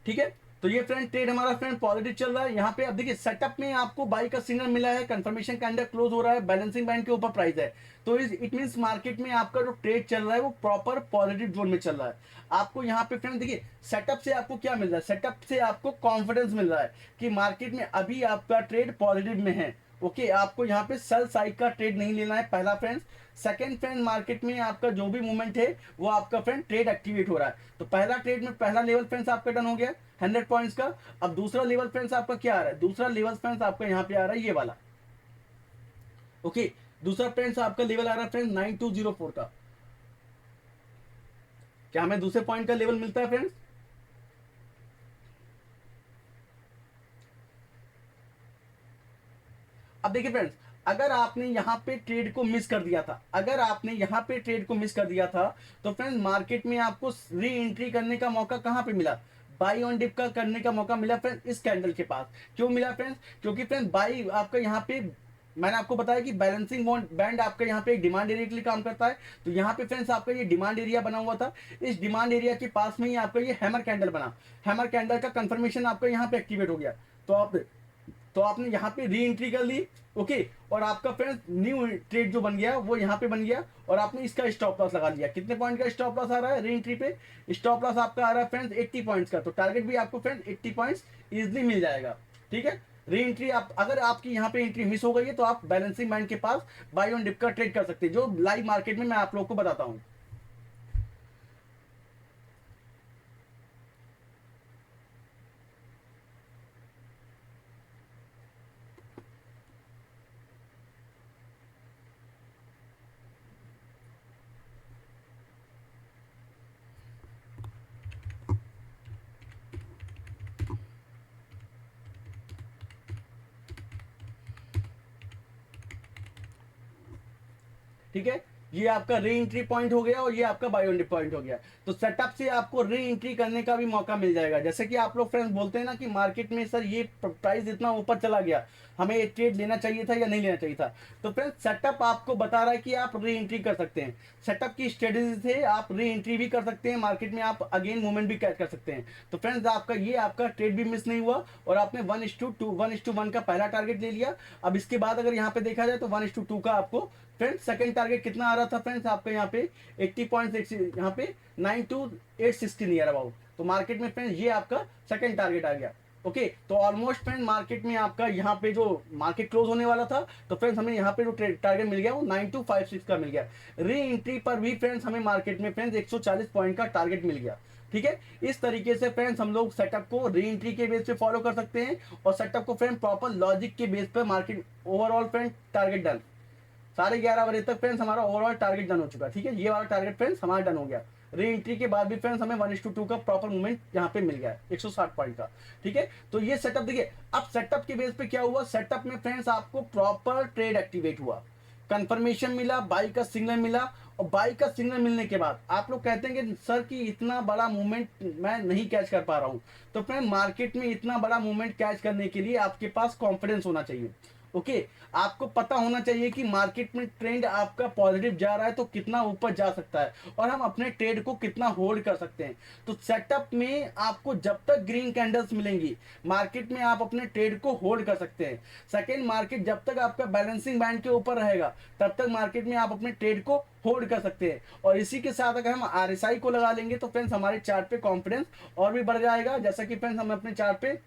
ठीक है, तो ये फ्रेंड ट्रेड हमारा फ्रेंड पॉजिटिव चल रहा है। यहाँ पे अब देखिए सेटअप में आपको बाई का सिग्नल मिला है, कंफर्मेशन कैंडल क्लोज हो रहा है, बैलेंसिंग बैंड के ऊपर प्राइस है, तो इट मींस मार्केट में आपका जो ट्रेड चल रहा है वो प्रॉपर पॉजिटिव जोन में चल रहा है। आपको यहाँ पे फ्रेंड देखिए सेटअप से आपको क्या मिल रहा है, सेटअप से आपको कॉन्फिडेंस मिल रहा है कि मार्केट में अभी आपका ट्रेड पॉजिटिव में है। ओके, आपको यहाँ पे सेल साइड का ट्रेड नहीं लेना है, पहला फ्रेंड्स। सेकंड फ्रेंड, मार्केट में आपका जो भी मूवमेंट है वो आपका फ्रेंड ट्रेड एक्टिवेट हो रहा है, तो पहला ट्रेड में पहला लेवल फ्रेंड्स आपका डन हो गया 100 पॉइंट्स का। अब दूसरा लेवल फ्रेंड्स आपका क्या आ रहा है, दूसरा लेवल फ्रेंड्स आपका यहाँ पे आ रहा है ये वाला। ओके, दूसरा फ्रेंड्स आपका लेवल आ रहा है फ्रेंड्स 9204 का। क्या हमें दूसरे पॉइंट का लेवल मिलता है फ्रेंड्स? अब देखिए फ्रेंड्स, अगर आपने यहाँ पे ट्रेड को मिस कर दिया था, अगर आपने यहाँ पे ट्रेड को मिस कर दिया था, तो फ्रेंड्स मार्केट में आपको री एंट्री करने का मौका कहाँ पे मिला, बाई ऑन डिप का करने का मौका मिला फ्रेंड्स इस कैंडल के पास। क्यों मिला फ्रेंड्स? क्योंकि फ्रेंड्स बाई आपका यहाँ पे, मैंने आपको बताया कि बैलेंसिंग बैंड आपका यहाँ पे एक डिमांड एरिया के लिए काम करता है, तो यहाँ पे फ्रेंड्स आपका ये डिमांड एरिया बना हुआ था, इस डिमांड एरिया के पास में ही आपका ये हैमर कैंडल बना, हैमर कैंडल का कंफर्मेशन आपका यहाँ पे एक्टिवेट हो गया, तो आपने यहाँ पे री एंट्री कर ली। ओके, और आपका फ्रेंड्स न्यू ट्रेड जो बन गया वो यहाँ पे बन गया, और आपने इसका स्टॉप लॉस लगा लिया। कितने पॉइंट का स्टॉप लॉस आ रहा है री एंट्री पे? स्टॉप लॉस आपका आ रहा है फ्रेंड्स 80 पॉइंट्स का, तो टारगेट भी आपको फ्रेंड्स 80 पॉइंट्स इजिली मिल जाएगा। ठीक है, री एंट्री आप, अगर आपकी यहाँ पे एंट्री मिस हो गई है तो आप बैलेंसिंग बैंड के पास बाई ऑन डिप का ट्रेड कर सकते हैं, जो लाइव मार्केट में मैं आप लोग को बताता हूँ। ठीक है, ये आपका री एंट्री पॉइंट हो गया और ये आपका बाई ऑन डिप पॉइंट हो गया, तो सेटअप से आपको री एंट्री करने का भी मौका मिल जाएगा। जैसे कि आप लोग फ्रेंड्स बोलते हैं ना कि मार्केट में सर ये प्राइस इतना ऊपर चला गया, हमें ये ट्रेड लेना चाहिए था या नहीं लेना चाहिए था, तो फ्रेंड्स सेटअप आपको बता रहा है कि आप री एंट्री कर सकते हैं। सेटअप की स्ट्रेटेजी से आप री एंट्री भी कर सकते हैं, मार्केट में आप अगेन मूवमेंट भी कैच कर सकते हैं। तो फ्रेंड्स आपका ये आपका ट्रेड भी मिस नहीं हुआ, और आपने 1:1 का पहला टारगेट ले लिया। अब इसके बाद अगर यहाँ पे देखा जाए तो 1:2 का आपको फ्रेंड्स सेकंड टारगेट कितना आ रहा था फ्रेंड्स आपका यहाँ पे 80 पॉइंट, यहाँ पे 92860 नियर अबाउट, तो मार्केट में फ्रेंड्स ये आपका सेकंड टारगेट आ गया। ओके, तो ऑलमोस्ट फ्रेंड मार्केट में आपका यहाँ पे जो मार्केट क्लोज होने वाला था, तो फ्रेंड्स हमें यहाँ पे जो टारगेट मिल गया वो 9256 का मिल गया। री एंट्री पर भी फ्रेंड्स हमें मार्केट में फ्रेंड्स 140 पॉइंट का टारगेट मिल गया। ठीक है, इस तरीके से फ्रेंड्स हम लोग सेटअप को री एंट्री के बेस पे फॉलो कर सकते हैं, और सेटअप को फ्रेंड प्रॉपर लॉजिक के बेस पे market overall friend target done. 11:30 तक फ्रेंड्स हमारा ओवरऑल टारगेट डन हो चुका है। ठीक है, ये वाला टारगेट फ्रेंड्स हमारा डन हो गया। री एंट्री के बाद भी फ्रेंड्स हमें 1:2 का प्रॉपर मूवमेंट यहाँ पे मिल गया है 160 पॉइंट का। ठीक है, तो ये सेटअप देखिए, अब सेटअप के बेस पे क्या हुआ, सेटअप में फ्रेंड्स आपको प्रॉपर ट्रेड एक्टिवेट हुआ, कंफर्मेशन मिला, बाई का सिग्नल मिला, और बाई का सिग्नल मिलने के बाद आप लोग कहते हैं कि सर कि इतना बड़ा मूवमेंट मैं नहीं कैच कर पा रहा हूँ, तो फ्रेंड मार्केट में इतना बड़ा मूवमेंट कैच करने के लिए आपके पास कॉन्फिडेंस होना चाहिए। ओके, आपको पता होना चाहिए कि मार्केट में ट्रेंड आपका पॉजिटिव जा रहा है तो कितना ऊपर जा सकता है, और हम अपने ट्रेड को कितना होल्ड कर सकते हैं। तो सेटअप में आपको जब तक ग्रीन कैंडल्स मिलेंगी मार्केट में आप अपने ट्रेड को होल्ड कर सकते हैं। सेकेंड, मार्केट जब तक आपका बैलेंसिंग बैंड के ऊपर रहेगा तब तक मार्केट में आप अपने ट्रेड को होल्ड कर सकते हैं। और इसी के साथ अगर हम RSI को लगा लेंगे तो फ्रेंड्स हमारे चार्ट पे कॉन्फिडेंस और भी बढ़ जाएगा। जैसा कि फ्रेंड्स हम अपने चार्ट पे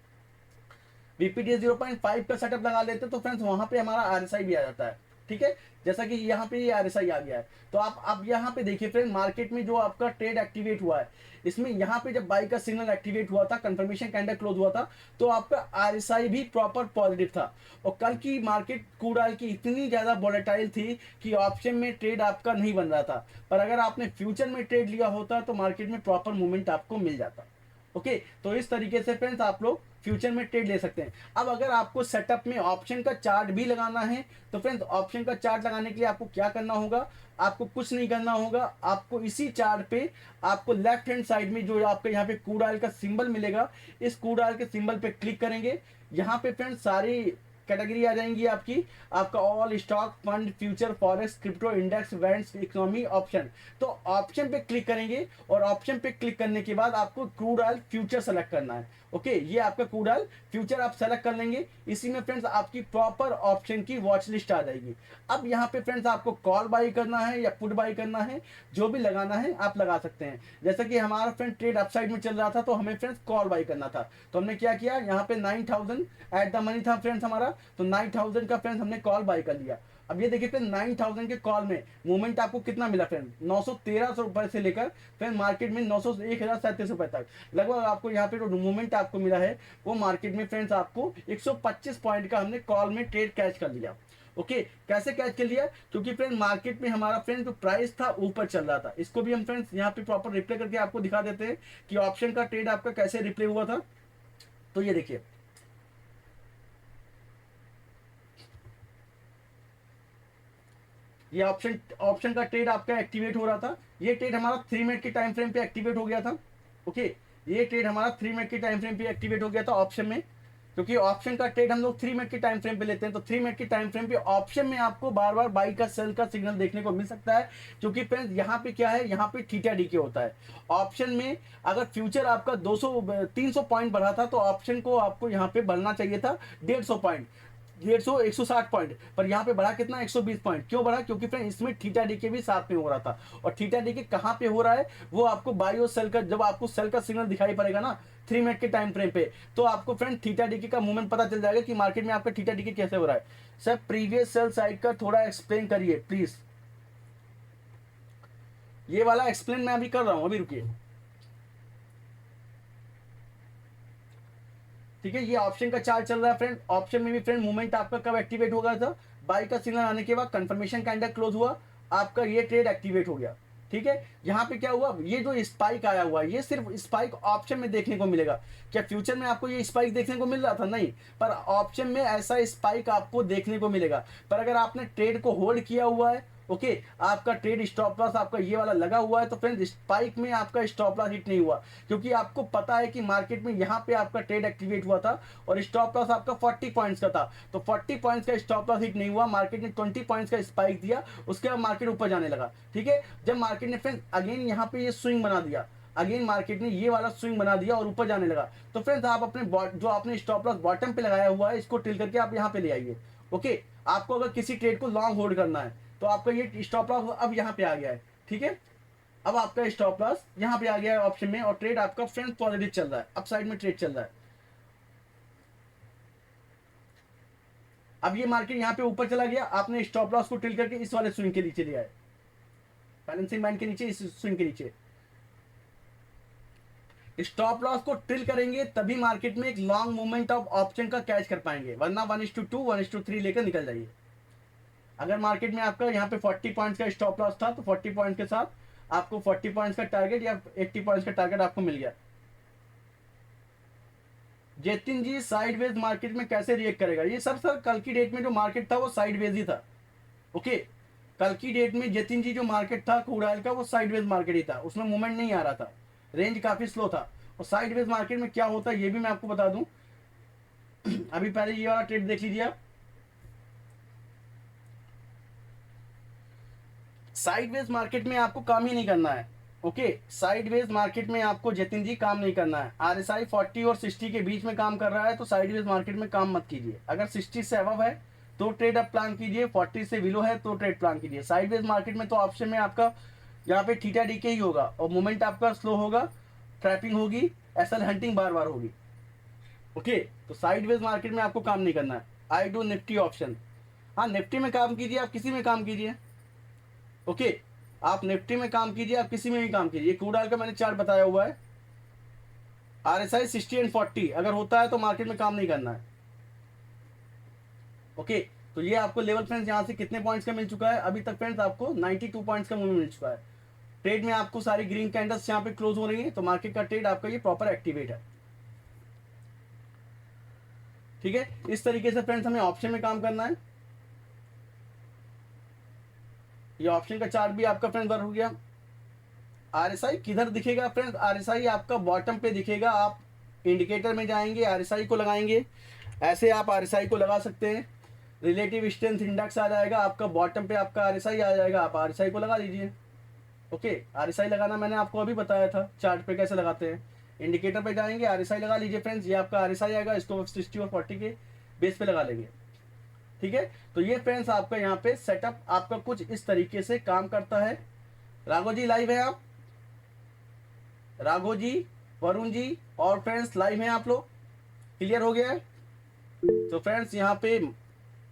VPD 0.5 का सेटअप लगा लेते हैं तो फ्रेंड्स वहां पे हमारा RSI भी आ जाता है। ठीक है, जैसा कि यहाँ पे ये RSI आ गया है, तो आप अब यहाँ पे देखिए फ्रेंड मार्केट में जो आपका ट्रेड एक्टिवेट हुआ है, इसमें यहाँ पे जब बाई का सिग्नल एक्टिवेट हुआ था, कंफर्मेशन कैंडल क्लोज हुआ था, तो आपका RSI भी प्रॉपर पॉजिटिव था। और कल की मार्केट क्रूड ऑयल की इतनी ज़्यादा वोलेटाइल थी कि ऑप्शन में ट्रेड आपका नहीं बन रहा था, पर अगर आपने फ्यूचर में ट्रेड लिया होता तो मार्केट में प्रॉपर मूवमेंट आपको मिल जाता। ओके, तो इस तरीके से फ्रेंड्स आप लोग फ्यूचर में ट्रेड ले सकते हैं। अब अगर आपको सेटअप में ऑप्शन का चार्ट भी लगाना है तो फ्रेंड्स ऑप्शन का चार्ट लगाने के लिए आपको क्या करना होगा, आपको कुछ नहीं करना होगा, आपको इसी चार्ट पे आपको लेफ्ट हैंड साइड में जो आपके यहाँ पे क्रूड ऑयल का सिंबल मिलेगा, इस क्रूड ऑयल के सिंबल पे क्लिक करेंगे। यहाँ पे फ्रेंड्स सारी कैटेगरी आ जाएंगी आपकी, आपका all stock, fund, future, forex, crypto, index, events, economy, option. तो ऑप्शन पे क्लिक करेंगे और ऑप्शन पे क्लिक करने के बाद आपको क्रूड ऑयल फ्यूचर सेलेक्ट करना है। ओके, ये आपका क्रूड ऑयल फ्यूचर आप सेलेक्ट कर लेंगे। इसी में फ्रेंड्स आपकी प्रॉपर ऑप्शन की वॉच लिस्ट आ जाएगी। अब यहाँ पे फ्रेंड्स आपको कॉल बाई करना है या पुट बाई करना है, जो भी लगाना है आप लगा सकते हैं। जैसे कि हमारा फ्रेंड ट्रेड अपसाइड में चल रहा था तो हमें फ्रेंड्स कॉल बाई करना था, तो हमने क्या किया, यहाँ पे 9000 एट द मनी था फ्रेंड्स हमारा, तो 9000 का फ्रेंड्स हमने कॉल बाई कर लिया। अब ये देखिए फ्रेंड 9000 के कॉल में मूवमेंट आपको कितना मिला फ्रेंड, 913 रुपए से लेकर फ्रेंड मार्केट में 900 1037 रुपए तक लगभग आपको यहाँ पे जो मूवमेंट आपको मिला है वो मार्केट में फ्रेंड्स आपको 125 पॉइंट का हमने कॉल में ट्रेड कैच कर लिया। ओके, कैसे कैच कर लिया, क्योंकि फ्रेंड मार्केट में हमारा फ्रेंड जो प्राइस था ऊपर चल रहा था। इसको भी हम फ्रेंड्स यहाँ पे प्रॉपर रिप्ले करके आपको दिखा देते हैं कि ऑप्शन का ट्रेड आपका कैसे रिप्ले हुआ था। तो ये देखिए, ये ऑप्शन का ट्रेड आपका एक्टिवेट हो रहा था। ये ट्रेड हमारा 3 मिनट के टाइम फ्रेम पे एक्टिवेट हो गया था। ओके, ये ट्रेड हमारा 3 मिनट के टाइम फ्रेम पे एक्टिवेट हो गया था ऑप्शन में, क्योंकि ऑप्शन का ट्रेड हम लोग 3 मिनट के टाइम फ्रेम पे लेते हैं। तो 3 मिनट के टाइम फ्रेम पे ऑप्शन में आपको बार बार बाई का सेल का सिग्नल देखने को मिल सकता है, क्योंकि फ्रेंड्स यहाँ पे क्या है, यहाँ पे थीटा डी के होता है। ऑप्शन में अगर फ्यूचर आपका 300 पॉइंट बढ़ा था तो ऑप्शन को आपको यहाँ पे बढ़ना चाहिए था 150 पॉइंट, 160 पॉइंट, पर यहाँ पे बढ़ा कितना, 120 पॉइंट। क्यों बढ़ा, क्योंकि फ्रेंड इसमें थीटा डी के भी साथ में हो रहा था। और थीटा डी के कहाँ पे हो रहा है, वो आपको बाई और सेल का, जब आपको सेल का सिग्नल दिखाई पड़ेगा ना 3 मिनट के टाइम फ्रेम पे, तो आपको फ्रेंड थीटा डी के का मूवमेंट पता चल जाएगा कि मार्केट में आपका थीटा डी के कैसे हो रहा है। सर प्रीवियस सेल साइड का थोड़ा एक्सप्लेन करिए प्लीज। ये वाला एक्सप्लेन मैं अभी कर रहा हूं, अभी रुकिए। ठीक है, ये ऑप्शन का चार्ट चल रहा है फ्रेंड। ऑप्शन में भी फ्रेंड मूवमेंट आपका कब एक्टिवेट हो गया था, बाई का सिग्नल आने के बाद कंफर्मेशन कैंडल क्लोज हुआ, आपका ये ट्रेड एक्टिवेट हो गया। ठीक है, यहाँ पे क्या हुआ, ये जो स्पाइक आया हुआ है ये सिर्फ स्पाइक ऑप्शन में देखने को मिलेगा। क्या फ्यूचर में आपको ये स्पाइक देखने को मिल रहा था, नहीं, पर ऑप्शन में ऐसा स्पाइक आपको देखने को मिलेगा। पर अगर आपने ट्रेड को होल्ड किया हुआ है, ओके, आपका ट्रेड स्टॉप लॉस आपका ये वाला लगा हुआ है, तो फ्रेंड्स स्पाइक में आपका स्टॉप लॉस हिट नहीं हुआ, क्योंकि आपको पता है कि मार्केट में यहाँ पे आपका ट्रेड एक्टिवेट हुआ था और स्टॉप लॉस आपका 40 पॉइंट्स का था। तो 40 पॉइंट्स का स्टॉप लॉस हिट नहीं हुआ, मार्केट ने 20 पॉइंट्स का स्पाइक दिया, उसके बाद मार्केट ऊपर जाने लगा। ठीक है, जब मार्केट ने फ्रेंड्स अगेन यहाँ पे ये स्विंग बना दिया, अगेन मार्केट ने ये वाला स्विंग बना दिया और ऊपर जाने लगा, तो फ्रेंड्स आप अपने जो आपने स्टॉप लॉस बॉटम पे लगाया हुआ है इसको टिल करके आप यहाँ पे ले आइए। ओके, आपको अगर किसी ट्रेड को लॉन्ग होल्ड करना है तो आपका ये स्टॉप लॉस अब यहाँ पे आ गया है। ठीक है, अब आपका स्टॉप लॉस यहाँ पे आ गया है ऑप्शन में और ट्रेड आपका फ्रेंड पॉजिटिव चल रहा है, अप साइड में ट्रेड चल रहा है। अब ये मार्केट यहाँ पे ऊपर चला गया, आपने स्टॉप लॉस को टिल करके इस वाले स्विंग के नीचे लिया है, बैलेंसिंग बैंड के नीचे, इस स्विंग के नीचे। स्टॉप लॉस को ट्रिल करेंगे तभी मार्केट में एक लॉन्ग मूवमेंट ऑफ ऑप्शन का कैच कर पाएंगे, वरना 1:2 1:3 लेकर निकल जाइए। अगर मार्केट में आपका यहाँ पे 40 पॉइंट्स का स्टॉप लॉस था तो 40 पॉइंट के साथ आपको 40 पॉइंट्स का टारगेट या 80 पॉइंट्स का टारगेट आपको मिल गया। जतिन जी, साइडवेज मार्केट में कैसे रिएक्ट करेगा, ये सब सर कल की डेट में जो मार्केट था वो साइडवेज ही था। ओके, कल की डेट में जतिन जी जो मार्केट था क्रूड ऑयल का वो साइडवेज मार्केट ही था, उसमें मूवमेंट नहीं आ रहा था, रेंज काफी स्लो था। और साइडवेज मार्केट में क्या होता है ये भी मैं आपको बता दूं। अभी पहले ये वाला ट्रेड देख लीजिए आप, साइडवेज मार्केट में आपको काम ही नहीं करना है। ओके, साइडवेज मार्केट में आपको जतिन जी काम नहीं करना है। आरएसआई 40 और 60 के बीच में काम कर रहा है तो साइडवेज मार्केट में काम मत कीजिए। अगर 60 से अबव है तो ट्रेड अप प्लान कीजिए, 40 से बिलो है तो ट्रेड प्लान कीजिए। साइडवेज मार्केट में तो ऑप्शन में आपका यहाँ पे थीटा डी के ही होगा और मूवमेंट आपका स्लो होगा, ट्रैपिंग होगी, एसएल हंटिंग बार बार होगी। ओके, तो साइडवेज मार्केट में आपको काम नहीं करना है। आई डू निफ्टी ऑप्शन, हाँ निफ्टी में काम कीजिए, आप किसी में काम कीजिए। ओके, आप निफ्टी में काम कीजिए, आप किसी में भी काम कीजिए। क्रूड ऑयल का मैंने चार्ट बताया हुआ है, आरएसआई 60 एंड 40 अगर होता है तो मार्केट में काम नहीं करना है। ओके, तो ये आपको लेवल फ्रेंड्स यहाँ से कितने पॉइंट्स का मिल चुका है अभी तक फ्रेंड्स, आपको 92 पॉइंट्स का मूवमेंट मिल चुका है। ट्रेड में आपको सारी ग्रीन कैंडल्स यहाँ पे क्लोज हो रही है, तो मार्केट का ट्रेड आपका ये प्रॉपर एक्टिवेट है। ठीक है, इस तरीके से फ्रेंड्स हमें ऑप्शन में काम करना है। ये ऑप्शन का चार्ट भी आपका फ्रेंड्स बर हो गया। आरएसआई किधर दिखेगा फ्रेंड्स, आरएसआई आपका बॉटम पे दिखेगा। आप इंडिकेटर में जाएंगे, आरएसआई को लगाएंगे, ऐसे आप आरएसआई को लगा सकते हैं। रिलेटिव स्ट्रेंथ इंडेक्स आ जाएगा आपका, बॉटम पे आपका आरएसआई आ जाएगा, आप आरएसआई को लगा लीजिए। ओके, आरएसआई लगाना मैंने आपको अभी बताया था चार्ट पे कैसे लगाते हैं। इंडिकेटर पे जाएंगे, आरएसआई लगा लीजिए फ्रेंड्स, ये आपका आरएसआई आएगा, इसको 60 और 40 के बेस पे लगा लेंगे। ठीक है, तो ये फ्रेंड्स आपका यहाँ पे सेटअप आपका कुछ इस तरीके से काम करता है। राघव जी लाइव है आप, राघव जी, वरुण जी और फ्रेंड्स लाइव हैं आप लोग, क्लियर हो गया है? तो फ्रेंड्स यहाँ पे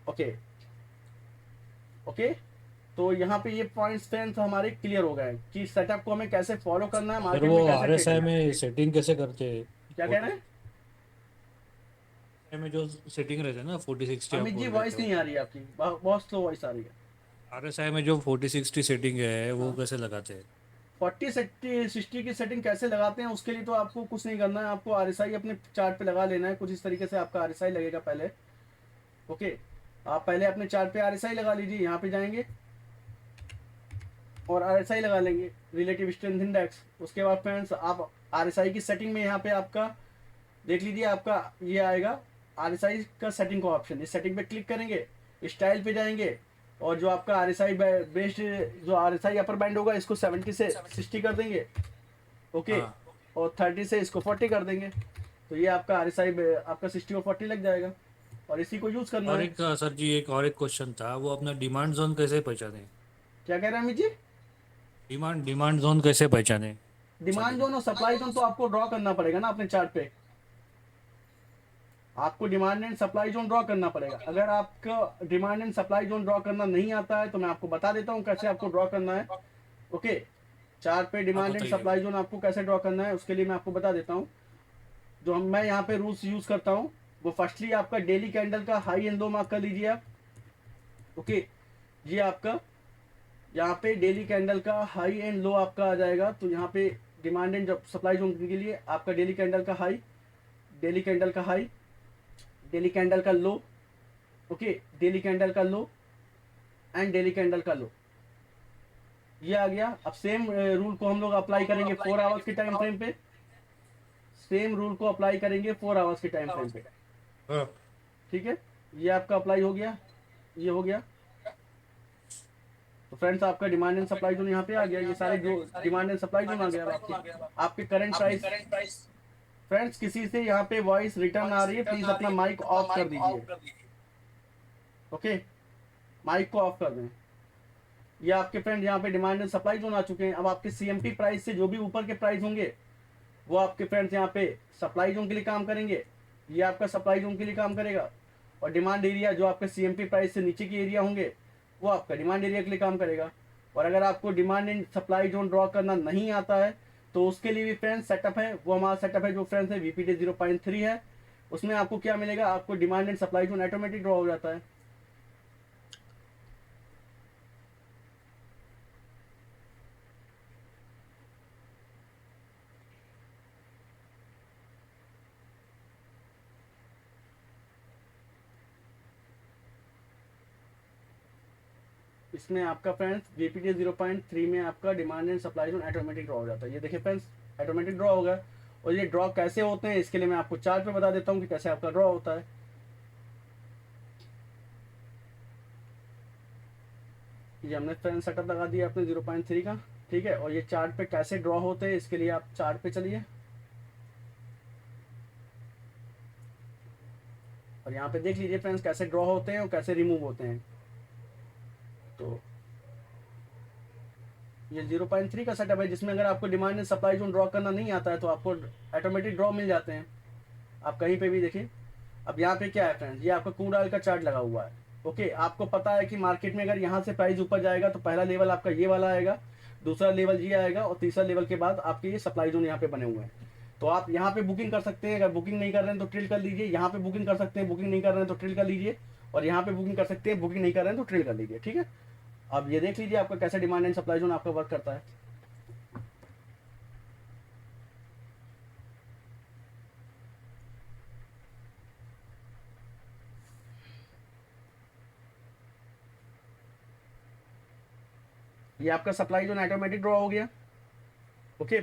ओके ओके, तो यहाँ पे ये पॉइंट्स फ्रेंड्स हमारे क्लियर हो गए कि सेटअप को हमें कैसे फॉलो करना है, फिर मार्केट वो में कैसे ट्रेड आरएसआई करना है। में सेटिंग कैसे करते हैं? क्या कह रहे हैं में जो सेटिंग रहता है ना 40-60 आप अमित जी? बोल रहे थे, वॉइस नहीं आ रही है आपकी, बहुत स्लो वॉइस आ रही है। आरएसआई में जो 40-60 सेटिंग है वो हाँ, कैसे लगाते हैं? 40-60 की सेटिंग कैसे लगाते हैं उसके लिए तो आपको कुछ नहीं करना है, आपको आरएसआई अपने चार्ट पे लगा लेना है। कुछ इस तरीके से आपका आरएसआई लगेगा पहले। ओके, आप पहले अपने चार्ट पे आरएसआई लगा लीजिए, यहाँ पे जाएंगे और आरएसआई लगा लेंगे, रिलेटिव स्ट्रेंथ इंडेक्स। उसके बाद फ्रेंड्स आप आरएसआई की सेटिंग में यहाँ पे आपका देख लीजिए, आपका ये आएगा आरएसआई का सेटिंग का ऑप्शन। इस सेटिंग पे क्लिक करेंगे, स्टाइल पे जाएंगे और जो आपका आरएसआई बेस्ड जो आरएसआई अपर बैंड होगा इसको 70 से 60 कर देंगे। ओके, हाँ। और 30 से इसको 40 कर देंगे। तो ये आपका आरएसआई आपका 60 और 40 लग जाएगा और इसी को यूज़ करना और है। एक सर जी, एक और एक क्वेश्चन था, वो अपना डिमांड जोन कैसे पहचाने? क्या कह रहे हैं Amit ji? Demand demand zone कैसे पहचाने? डिमांड जोन और सप्लाई जोन तो आपको ड्रॉ करना पड़ेगा ना अपने चार्ट पे। आपको demand and supply zone draw करना पड़ेगा। अगर आपका demand and supply zone draw करना नहीं आता है तो मैं आपको बता देता हूँ कैसे आपको ड्रॉ करना है। ओके, चार्ट पे आप डिमांड एंड बताइए। सप्लाई जोन आपको कैसे ड्रॉ करना है उसके लिए मैं आपको बता देता हूँ। जो मैं यहाँ पे रूल्स यूज करता हूँ वो फर्स्टली आपका डेली कैंडल का हाई एंड लो मार्क कर लीजिए आप। ओके, ये आपका यहाँ पे डेली कैंडल का हाई एंड लो आपका आ जाएगा। तो यहाँ पे डिमांड एंड सप्लाई जोन के लिए आपका डेली कैंडल का हाई, डेली कैंडल का हाई, डेली कैंडल का लो। ओके, डेली कैंडल का लो एंड डेली कैंडल का लो, ये आ गया। अब सेम रूल को हम लोग अप्लाई करेंगे 4 आवर्स के टाइम फ्रेम पे। सेम रूल को अप्लाई करेंगे 4 आवर्स के टाइम फ्रेम पे। हाँ। ठीक है, ये आपका अप्लाई हो गया, ये हो गया। तो फ्रेंड्स आपका डिमांड एंड सप्लाई जोन यहाँ पे आ गया, ये सारे जो डिमांड एंड सप्लाई जोन आ गया। अब आपके आपके करंट प्राइस। फ्रेंड्स किसी से यहाँ पे वॉइस रिटर्न आ रही है, प्लीज अपना माइक ऑफ कर दीजिए। ओके, माइक को ऑफ कर दें। ये आपके फ्रेंड यहाँ पे डिमांड एंड सप्लाई जोन आ चुके हैं। अब आपके सीएमपी प्राइस से जो भी ऊपर के प्राइस होंगे वो आपके फ्रेंड्स यहाँ पे सप्लाई जोन के लिए काम करेंगे, ये आपका सप्लाई जोन के लिए काम करेगा। और डिमांड एरिया जो आपके सीएमपी प्राइस से नीचे के एरिया होंगे वो आपका डिमांड एरिया के लिए काम करेगा। और अगर आपको demand and supply zone draw करना नहीं आता है तो उसके लिए भी फ्रेंड्स सेटअप है, वो हमारा सेटअप है जो फ्रेंड्स है VPD 0.3 है। उसमें आपको क्या मिलेगा, आपको demand and supply zone automatic draw हो जाता है। इसमें आपका फ्रेंड्स VPD 0.3 में आपका demand and supply zone automatic draw हो जाता है। ये देखिए फ्रेंड्स, ऑटोमेटिक ड्रॉ हो गया। और ये ड्रॉ कैसे होते हैं इसके लिए मैं आपको चार्ट पे बता देता हूँ कि कैसे आपका ड्रॉ होता है। ये हमने फ्रेंड सेटअप लगा दिया अपने 0.3 का। ठीक है, और ये चार्ट पे कैसे ड्रॉ होते हैं इसके लिए आप चार्ट पे चलिए और यहाँ पे देख लीजिए फ्रेंड्स कैसे ड्रॉ होते हैं और कैसे रिमूव होते हैं। तो ये 0.3 का सेटअप है जिसमें अगर आपको demand and supply zone draw करना नहीं आता है तो आपको ऑटोमेटिक ड्रॉ मिल जाते हैं। आप कहीं पे भी देखिए। अब यहाँ पे क्या है फ्रेंड्स, ये आपका क्रूड ऑयल का चार्ट लगा हुआ है। ओके, आपको पता है कि मार्केट में अगर यहाँ से प्राइस ऊपर जाएगा तो पहला लेवल आपका ये वाला आएगा, दूसरा लेवल ये आएगा और तीसरा लेवल के बाद आपके ये सप्लाई जोन यहाँ पे बने हुए हैं। तो आप यहाँ पे बुकिंग कर सकते हैं। अगर बुकिंग नहीं कर रहे हैं तो ट्रेड कर लीजिए, यहाँ पे बुकिंग कर सकते हैं, बुकिंग नहीं कर रहे हैं तो ट्रेड कर लीजिए, और यहाँ पे बुकिंग कर सकते हैं, बुकिंग नहीं कर रहे हैं तो ट्रेड कर लीजिए। ठीक है, अब ये देख लीजिए आपका कैसा डिमांड एंड सप्लाई जोन आपका वर्क करता है। ये आपका सप्लाई जोन ऑटोमेटिक ड्रॉ हो गया। ओके,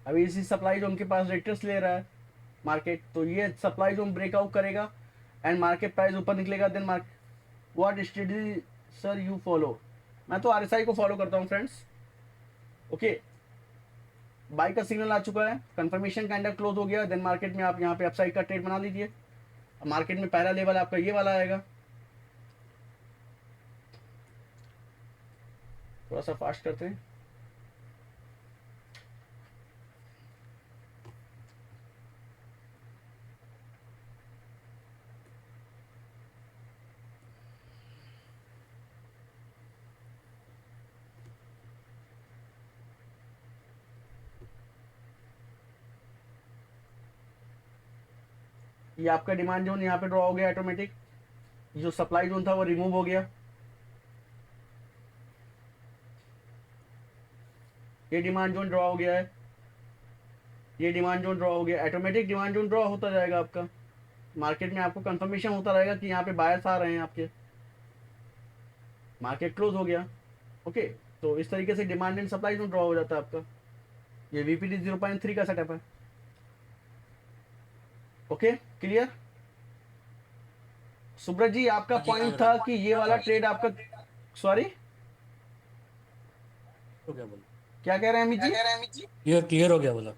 अभी इसी सप्लाई जोन के पास रेटर्स ले रहा है मार्केट, तो ये सप्लाई जोन ब्रेकआउट करेगा एंड मार्केट प्राइस ऊपर निकलेगा। Then market what strategy sir you follow? मैं तो आरएसआई को फॉलो करता हूँ फ्रेंड्स। ओके, बाई का सिग्नल आ चुका है, कंफर्मेशन कैंडल क्लोज हो गया, देन मार्केट में आप यहाँ पे अपसाइड का ट्रेड बना लीजिए। मार्केट में पहला लेवल आपका ये वाला आएगा। थोड़ा सा फास्ट करते हैं। ये आपका डिमांड जोन यहाँ पे ड्रॉ हो गया ऑटोमेटिक, जो सप्लाई जोन था वो रिमूव हो गया। ये डिमांड जोन ड्रॉ हो गया है, ये डिमांड जोन ड्रॉ हो गया, ऑटोमेटिक डिमांड जोन ड्रॉ होता जाएगा आपका। मार्केट में आपको कंफर्मेशन होता रहेगा कि यहाँ पे बायर्स आ रहे हैं आपके। मार्केट क्लोज हो गया। ओके, तो इस तरीके से demand and supply zone draw हो जाता है आपका। ये वीपीडी 0.3 का सेटअप है। Okay, clear? सुब्रत जी, आपका हाँ जी पॉइंट क्लियर था है। कि ये वाला ट्रेड आपका, सॉरी हो गया बोला, क्या कह रहे हैं अमित जी? क्लियर हो गया बोला।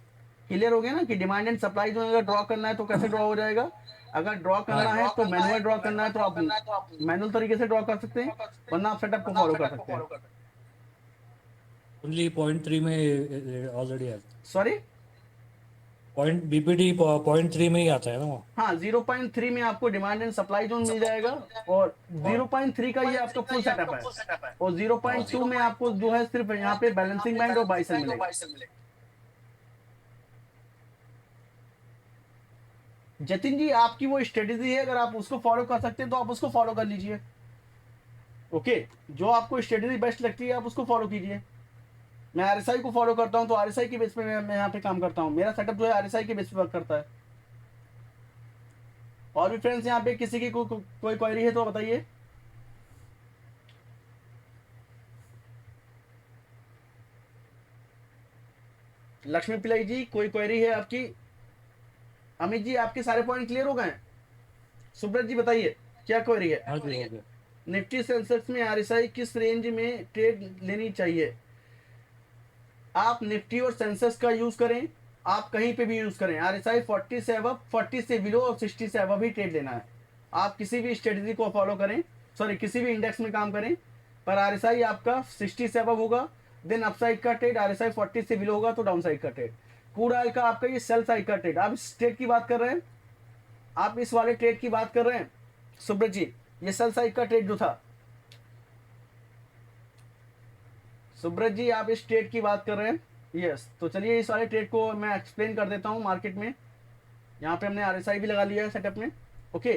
क्लियर हो गया ना कि डिमांड एंड सप्लाई जो अगर ड्रॉ करना है तो कैसे ड्रॉ हो जाएगा। अगर ड्रॉ करना है तो मैनुअल ड्रॉ करना है तो आप मैनुअल तरीके से ड्रॉ कर सकते हैं, वरना आप सेटअप को फॉलो कर सकते हैं। ओनली .3 में ऑलरेडी है। सॉरी, पॉइंट बीपीडी .3 में ही आता है ना वो। हाँ 0.3 में आपको डिमांड एंड सप्लाई जोन मिल जाएगा, और 0.3 का ये आपका फुल सेटअप है, और 0.2 में आपको जो है सिर्फ यहाँ पे बैलेंसिंग बैंड और बाई सेल मिलेगा। जतिन जी, आपकी वो स्ट्रेटेजी है, अगर आप उसको फॉलो कर सकते हैं तो आप उसको फॉलो कर लीजिए। ओके, जो आपको स्ट्रेटेजी बेस्ट लगती है आप उसको फॉलो कीजिए। मैं आरएसआई को फॉलो करता हूं, तो आरएसआई के बेस पे मैं यहाँ पे काम करता हूँ। मेरा सेटअप जो है आरएसआई के बेस पे वर्क करता है। और भी फ्रेंड्स यहाँ पे किसी की कोई क्वेरी है तो बताइए। लक्ष्मी पिलाई जी, कोई क्वेरी है आपकी? अमित जी, आपके सारे पॉइंट क्लियर हो गए? सुब्रत जी बताइए, क्या क्वेरी है? हाँ जी हो गया। निफ्टी सेंसेक्स में आरएसआई किस रेंज में ट्रेड लेनी चाहिए? आप निफ्टी और सेंसेक्स का यूज करें, आप कहीं पे भी यूज करें, आरएसआई 40 से अबव, 40 से बिलो और 60 से अबव ही ट्रेड लेना है। आप किसी भी स्ट्रेटेजी को फॉलो करें, सॉरी किसी भी इंडेक्स में काम करें, पर आरएसआई आपका 60 से अबव होगा, देन अपसाइड का ट्रेड। आरएसआई 40 से बिलो होगा तो डाउन साइड का ट्रेड। क्रूड ऑयल का आपका ये सेल साइड का ट्रेड। आप इस ट्रेड की बात कर रहे हैं, आप इस वाले ट्रेड की बात कर रहे हैं सुब्रत जी, ये सेल साइड का ट्रेड जो था। सुब्रत जी, आप इस ट्रेड की बात कर रहे हैं? यस, तो चलिए इस वाले ट्रेड को मैं एक्सप्लेन कर देता हूं मार्केट में। यहाँ पे हमने आरएसआई भी लगा लिया है सेटअप में। ओके,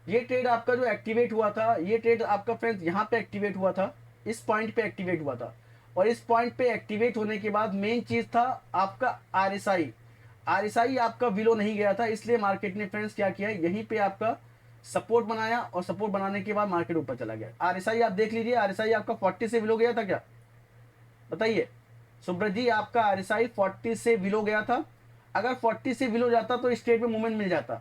ये ट्रेड आपका जो एक्टिवेट हुआ था, ये ट्रेड आपका फ्रेंड्स यहाँ पे एक्टिवेट हुआ था, इस पॉइंट पे एक्टिवेट हुआ था, और इस पॉइंट पे एक्टिवेट होने के बाद मेन चीज था आपका आरएसआई। आरएसआई आपका बिलो नहीं गया था, इसलिए मार्केट ने फ्रेंड्स क्या किया, यहीं पे आपका सपोर्ट बनाया, और सपोर्ट बनाने के बाद मार्केट ऊपर चला गया। आरएसआई आप देख लीजिए, आरएसआई आपका 40 से बिलो गया था क्या? बताइए सुब्रत जी, आपका आरएसआई 40 से बिलो गया था। अगर 40 से बिलो जाता तो इस ट्रेड में मूवमेंट मिल जाता,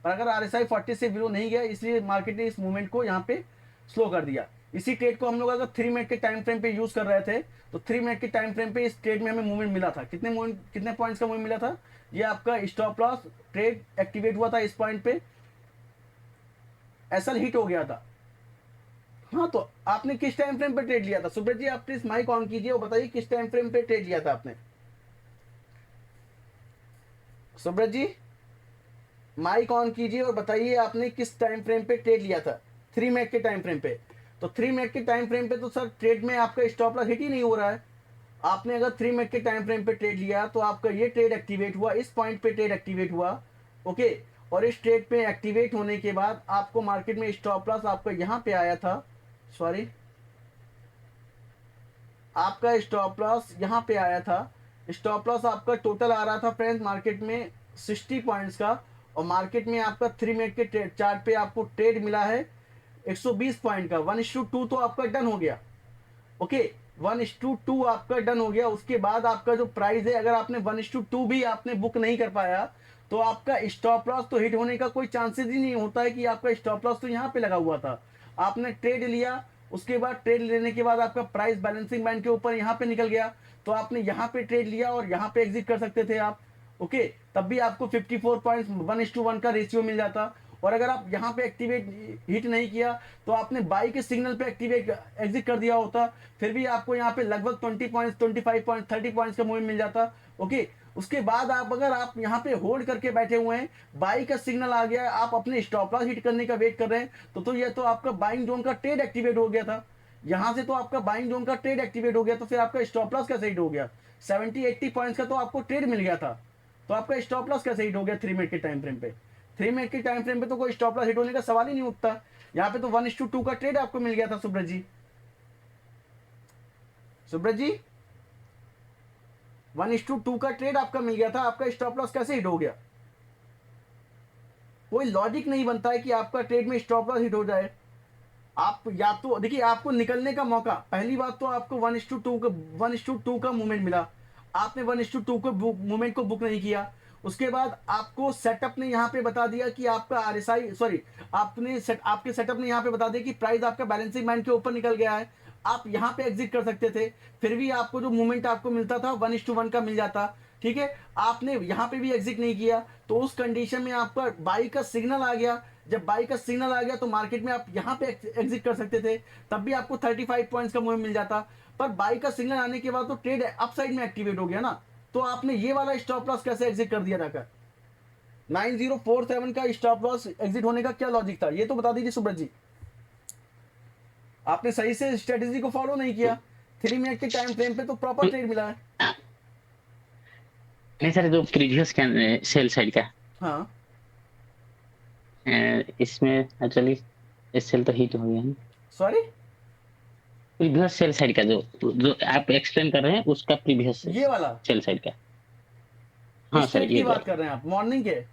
पर अगर आरएसआई 40 से बिलो नहीं गया, इसलिए मार्केट ने इस मूवमेंट को यहाँ पे स्लो कर दिया। इसी ट्रेड को हम लोग अगर 3 मिनट के टाइम फ्रेम पे यूज कर रहे थे, तो 3 मिनट के टाइम फ्रेम पे इस ट्रेड में हमें मूवमेंट मिला था। कितने पॉइंट्स का मूवमेंट मिला था? ये आपका स्टॉप लॉस ट्रेड एक्टिवेट हुआ था इस पॉइंट पे, एसएल हिट हो गया था। हाँ, तो आपने किस टाइम फ्रेम पे ट्रेड लिया था? सुब्रत जी, आप प्लीज माइक ऑन कीजिए और बताइए किस टाइम फ्रेम पे ट्रेड लिया था आपने। सुब्रत जी, माइक ऑन कीजिए और बताइए आपने किस टाइम फ्रेम पे ट्रेड लिया था? 3 मिनट के टाइम फ्रेम पे। तो 3 मिनट के टाइम फ्रेम पे तो सर ट्रेड में आपका स्टॉप लॉस हिट ही नहीं हो रहा है। आपने अगर 3 मिनट के टाइम फ्रेम पे ट्रेड लिया तो आपका ये ट्रेड एक्टिवेट हुआ, इस पॉइंट पे ट्रेड एक्टिवेट हुआ। ओके, और इस ट्रेड पे एक्टिवेट होने के बाद आपको मार्केट में स्टॉप लॉस आपका यहाँ पे आया था, सॉरी आपका स्टॉप लॉस यहाँ पे आया था। स्टॉप लॉस आपका टोटल आ रहा था फ्रेंड्स मार्केट में 60 पॉइंट्स का, और मार्केट में आपका 3 मिनट के चार्ट पे आपको ट्रेड मिला है 120 पॉइंट का, 1:2 तो आपका डन हो गया। ओके, 1:2 आपका डन हो गया। उसके बाद आपका जो प्राइस है, अगर आपने 1:2 भी आपने बुक नहीं कर पाया तो आपका स्टॉप लॉस तो हिट होने का कोई चांसेस ही नहीं होता है कि आपका स्टॉप लॉस तो यहाँ पे लगा हुआ था। आपने ट्रेड लिया, उसके बाद ट्रेड लेने के बाद आपका प्राइस बैलेंसिंग बैंड के ऊपर यहाँ पे निकल गया, तो आपने यहाँ पे ट्रेड लिया और यहाँ पे एग्जिट कर सकते थे आप। ओके, तब भी आपको 54.1:1 का रेशियो मिल जाता। और अगर आप यहाँ पे एक्टिवेट हिट नहीं किया तो आपने बाई के सिग्नल पे एक्टिवेट एग्जिट कर दिया होता, फिर भी आपको यहाँ पे लगभग 20 पॉइंट्स, 25 पॉइंट्स, 30 पॉइंट्स का मूवमेंट मिल जाता। ओके, उसके बाद आप अगर आप यहाँ पे होल्ड करके बैठे हुए हैं, बाई का सिग्नल आ गया, आप अपने स्टॉप लॉस हिट करने का वेट कर रहे हैं, तो ये तो आपका बाइंग जोन का ट्रेड एक्टिवेट हो गया था। यहाँ से तो आपका बाइंग जोन का ट्रेड एक्टिवेट हो गया, तो फिर आपका स्टॉप लॉस कैसे हिट हो गया? 70-80 पॉइंट्स का तो आपको ट्रेड मिल गया था, तो आपका स्टॉप लॉस कैसे हिट हो गया 3 मिनट के टाइम फ्रेम पे? 3 मिनट के टाइम फ्रेम पे तो कोई स्टॉप लॉस हिट होने का सवाल ही नहीं उठता। यहाँ पे तो 1:2 का ट्रेड आपको मिल गया था सुब्रत जी। सुब्रत जी, 1:2 का ट्रेड आपका मिल गया था, आपका स्टॉप लॉस कैसे हिट हो गया? कोई लॉजिक नहीं बनता है कि आपका ट्रेड में स्टॉप लॉस हिट हो जाए। आप या तो देखिए, आपको निकलने का मौका, पहली बात तो आपको 1:2 का मूवमेंट मिला, आपने 1:2 को मूवमेंट को बुक नहीं किया। उसके बाद आपको सेटअप ने यहाँ पे बता दिया कि आपका RSI, सॉरी, आपके सेटअप ने यहाँ पे बता दिया कि प्राइस आपका बैलेंसिंग बैंड के ऊपर निकल गया है, आप यहाँ पे एग्जिट कर सकते थे, फिर भी आपको जो मूवमेंट आपको मिलता था 1:1 का मिल जाता। ठीक है, आपने यहाँ पे भी एग्जिट नहीं किया, तो उस कंडीशन में आपका बाई का सिग्नल आ गया। जब बाई का सिग्नल आ गया तो मार्केट में आप यहाँ पे एग्जिट कर सकते थे, तब भी आपको 35 पॉइंट्स का मूवमेंट मिल जाता। पर बाई का सिग्नल आने के बाद तो ट्रेड अपसाइड में एक्टिवेट हो गया ना, तो आपने ये वाला स्टॉप लॉस कैसे एग्जिट कर दिया जाकर? 9047 का स्टॉप लॉस एग्जिट होने का क्या लॉजिक था, ये तो बता दीजिए सुब्रत जी। आपने सही से स्ट्रेटेजी को फॉलो नहीं किया। 3 मिनट के टाइम फ्रेम पे तो प्रॉपर ट्रेड मिला है। नहीं सर, जो प्रीवियस सेल साइड का, हाँ, इसमें एक्चुअली सेल तो हिट हो गया है। सॉरी, प्रीवियस सेल साइड का जो आप एक्सप्लेन कर रहे हैं, उसका प्रीवियस ये वाला सेल साइड का। हाँ इस सर, ट्रेड ये की बात कर रहे हैं आप, मॉर्निंग के?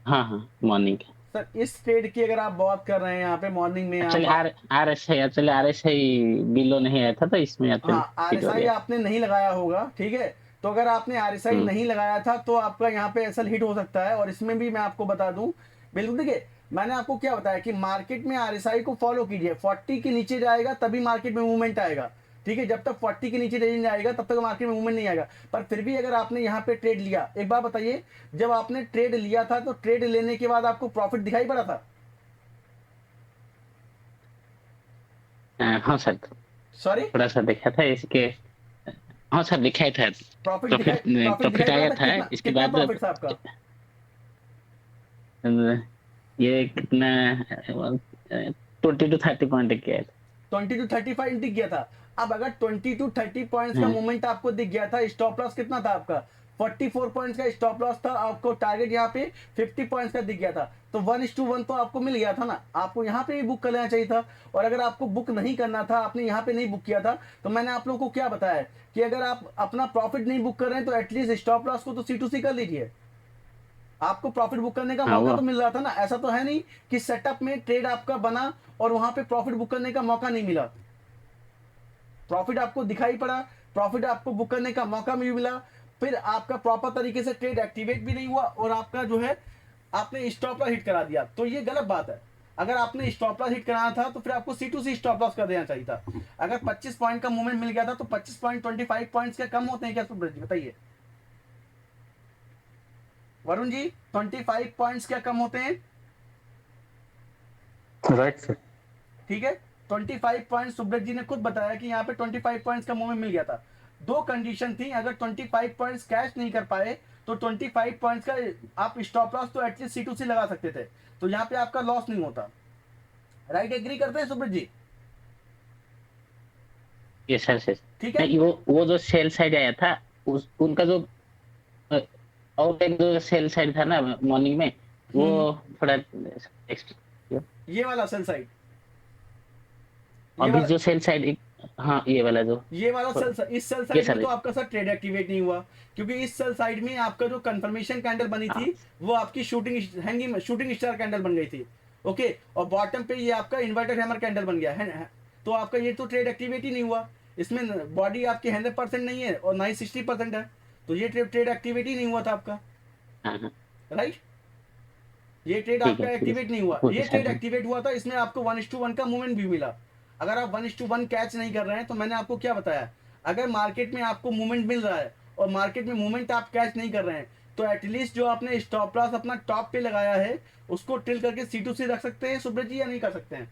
हाँ मॉर्निंग का। सर इस ट्रेड की अगर आप बात कर रहे हैं यहाँ पे मॉर्निंग में, actually R S I below नहीं आया था, तो इसमें एक्चुअली हाँ, हिट हो RSI गया। आपने नहीं लगाया होगा, ठीक है। तो अगर आपने RSI नहीं लगाया था तो आपका यहाँ पे एसएल हिट हो सकता है। और इसमें भी मैं आपको बता दूं, बिल्कुल देखिए, मैंने आपको क्या बताया कि मार्केट में RSI को फॉलो कीजिए, 40 के नीचे जाएगा तभी मार्केट में मूवमेंट आएगा। ठीक है, जब तक 40 के नीचे नहीं जाएगा तब तक मार्केट में मूवमेंट नहीं आएगा। पर फिर भी अगर आपने यहाँ पे ट्रेड लिया, एक बात बताइए, जब आपने ट्रेड लिया था तो ट्रेड लेने के बाद आपको प्रॉफिट दिखाई पड़ा था? हाँ सर, सॉरी, थोड़ा सा देखा था इसके। हाँ सर, दिखाया था, प्रॉफिट प्रॉफिट दिखाई आया पड़ा था? था। कितना इसके कितना बाद प्रॉफिट था आपका? ये कितना 20 to 30 पॉइंट किया था। 20 to 35 दिख गया था। अब अगर 20 to 30 पॉइंट्स का हाँ। मूवमेंट आपको दिख गया था, स्टॉप लॉस कितना था आपका? 44 पॉइंट्स का स्टॉप लॉस था, आपको टारगेट यहाँ पे 50 पॉइंट्स का दिख गया था, तो 1:1 तो आपको मिल गया था ना, आपको यहाँ पे भी बुक कर लेना चाहिए था। और अगर आपको बुक नहीं करना था, आपने यहाँ पे नहीं बुक किया था, तो मैंने आप लोगों को क्या बताया कि अगर आप अपना प्रॉफिट नहीं बुक कर रहे हैं तो एटलीस्ट स्टॉप लॉस को तो C2C कर लीजिए। आपको प्रॉफिट बुक करने का हाँ, मौका वो तो मिल रहा था ना, ऐसा तो है नहीं कि सेटअप में ट्रेड आपका बना और वहां पे प्रॉफिट बुक करने का मौका नहीं मिला। प्रॉफिट आपको दिखाई पड़ा, प्रॉफिट आपको बुक करने का मौका भी मिला, फिर आपका प्रॉपर तरीके से ट्रेड एक्टिवेट भी नहीं हुआ और आपका जो है आपने स्टॉप लॉस हिट करा दिया, तो ये गलत बात है। अगर आपने स्टॉप लॉस हिट कराना था तो फिर आपको C2C स्टॉप लॉस कर देना चाहिए था। अगर 25 पॉइंट का मूवमेंट मिल गया था तो 25 पॉइंट 25 पॉइंट्स के कम होते हैं क्या सुब्रत जी, बताइए वरुण जी? 25 पॉइंट्स क्या कम होते हैं? Right sir. ठीक है, 25 पॉइंट सुब्रत जी ने खुद बताया कि यहाँ पे 25 पॉइंट्स का मूवमेंट मिल गया था। दो कंडीशन थी, अगर 25 पॉइंट्स कैश नहीं कर पाए तो 25 पॉइंट्स का आप स्टॉप लॉस तो एटलीस्ट C2C लगा सकते थे, तो यहाँ पे आपका लॉस नहीं होता। राइट, एग्री करते हैं सुब्रत जी? ये सर से ठीक है, नहीं, वो जो सेल साइड आया था, उनका जो और एक जो सेल साइड था ना मॉर्निंग में, वो थोड़ा ये वाला सेल साइड, अभी जो सेल साइड, हाँ ये वाला जो ये वाला सेल, इस सेल साइड में तो आपका सर ट्रेड एक्टिवेट नहीं हुआ, क्योंकि इस सेल साइड में आपका जो कंफर्मेशन कैंडल बनी थी वो आपकी शूटिंग स्टार कैंडल बन गई थी। ओके, और बॉटम पे ये आपका इन्वर्टेड हैमर कैंडल बन गया है, तो आपका ये तो ट्रेड एक्टिवेट ही नहीं हुआ। इसमें बॉडी आपकी 100% नहीं है और ना ही 60% है, तो ये ट्रेड एक्टिवेट ही नहीं हुआ था आपका, हाँ हाँ राइट। ये ट्रेड ठीक आपका है ठीक एक्टिवेट नहीं हुआ, है ओके ये ट्रेड सर। एक्टिवेट हुआ था, इसमें आपको 1:1 का मूवमेंट भी मिला। अगर आप 1:1 कैच नहीं कर रहे हैं तो मैंने आपको क्या बताया, अगर मार्केट में आपको मूवमेंट मिल रहा है और मार्केट में मूवमेंट आप कैच नहीं कर रहे हैं, तो एटलीस्ट जो आपने स्टॉप लॉस अपना टॉप पे लगाया है उसको ट्रिल करके C2C रख सकते हैं सुब्रत जी, या नहीं कर सकते हैं?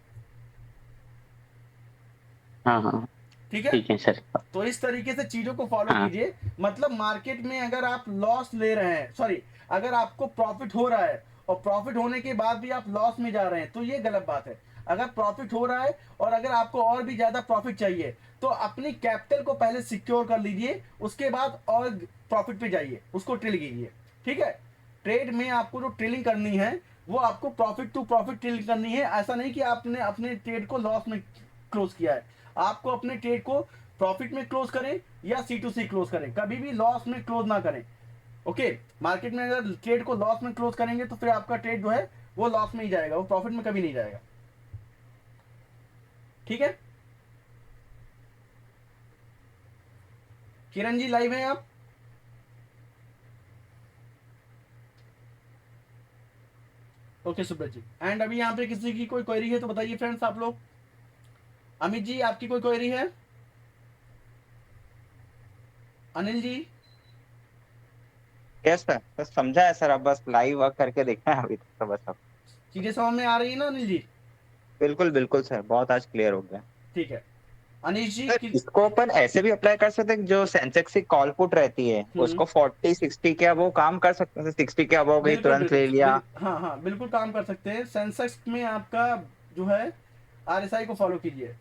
हाँ हाँ ठीक है, ठीक है सर। तो इस तरीके से चीजों को फॉलो हाँ कीजिए। मतलब मार्केट में अगर आप लॉस ले रहे हैं, सॉरी, अगर आपको प्रॉफिट हो रहा है और प्रॉफिट होने के बाद भी आप लॉस में जा रहे हैं, तो ये गलत बात है। अगर प्रॉफिट हो रहा है और अगर आपको और भी ज्यादा प्रॉफिट चाहिए, तो अपनी कैपिटल को पहले सिक्योर कर लीजिए, उसके बाद और प्रॉफिट पे जाइए, उसको ट्रिल कीजिए। ठीक है, ट्रेड में आपको जो ट्रेलिंग करनी है वो आपको प्रॉफिट टू प्रॉफिट ट्रेलिंग करनी है। ऐसा नहीं कि आपने अपने ट्रेड को लॉस में क्लोज किया है, आपको अपने ट्रेड को प्रॉफिट में क्लोज करें या C2C क्लोज करें, कभी भी लॉस में क्लोज ना करें। ओके, मार्केट में अगर ट्रेड को लॉस में क्लोज करेंगे तो फिर आपका ट्रेड जो है वो लॉस में ही जाएगा, वो प्रॉफिट में कभी नहीं जाएगा। ठीक है, किरण जी लाइव हैं आप? ओके सुब्रत जी, एंड अभी यहाँ पे किसी की कोई क्वेरी है तो बताइए फ्रेंड्स आप लोग। अमित जी आपकी कोई क्वेरी है? अनिल जी? यस सर, बस समझा है सर, अब बस लाइव वर्क करके देखना है अभी तक तो बस अब। चीजें समझ में आ रही है ना अनिल जी? बिल्कुल बिल्कुल सर, बहुत आज क्लियर हो गया। ठीक है, अनिश जी सर इसको अपन ऐसे भी अप्लाई कर सकते हैं, जो सेंसेक्स की कॉल पुट रहती है हम्म, उसको 40-60 के अब वो काम कर सकते हैं, 60 के अब हो गई बिल्कुल तुरंत बिल्कुल ले लिया। हाँ हाँ बिल्कुल काम कर सकते हैं। सेंसेक्स में आपका जो है RSI को फॉलो कीजिए,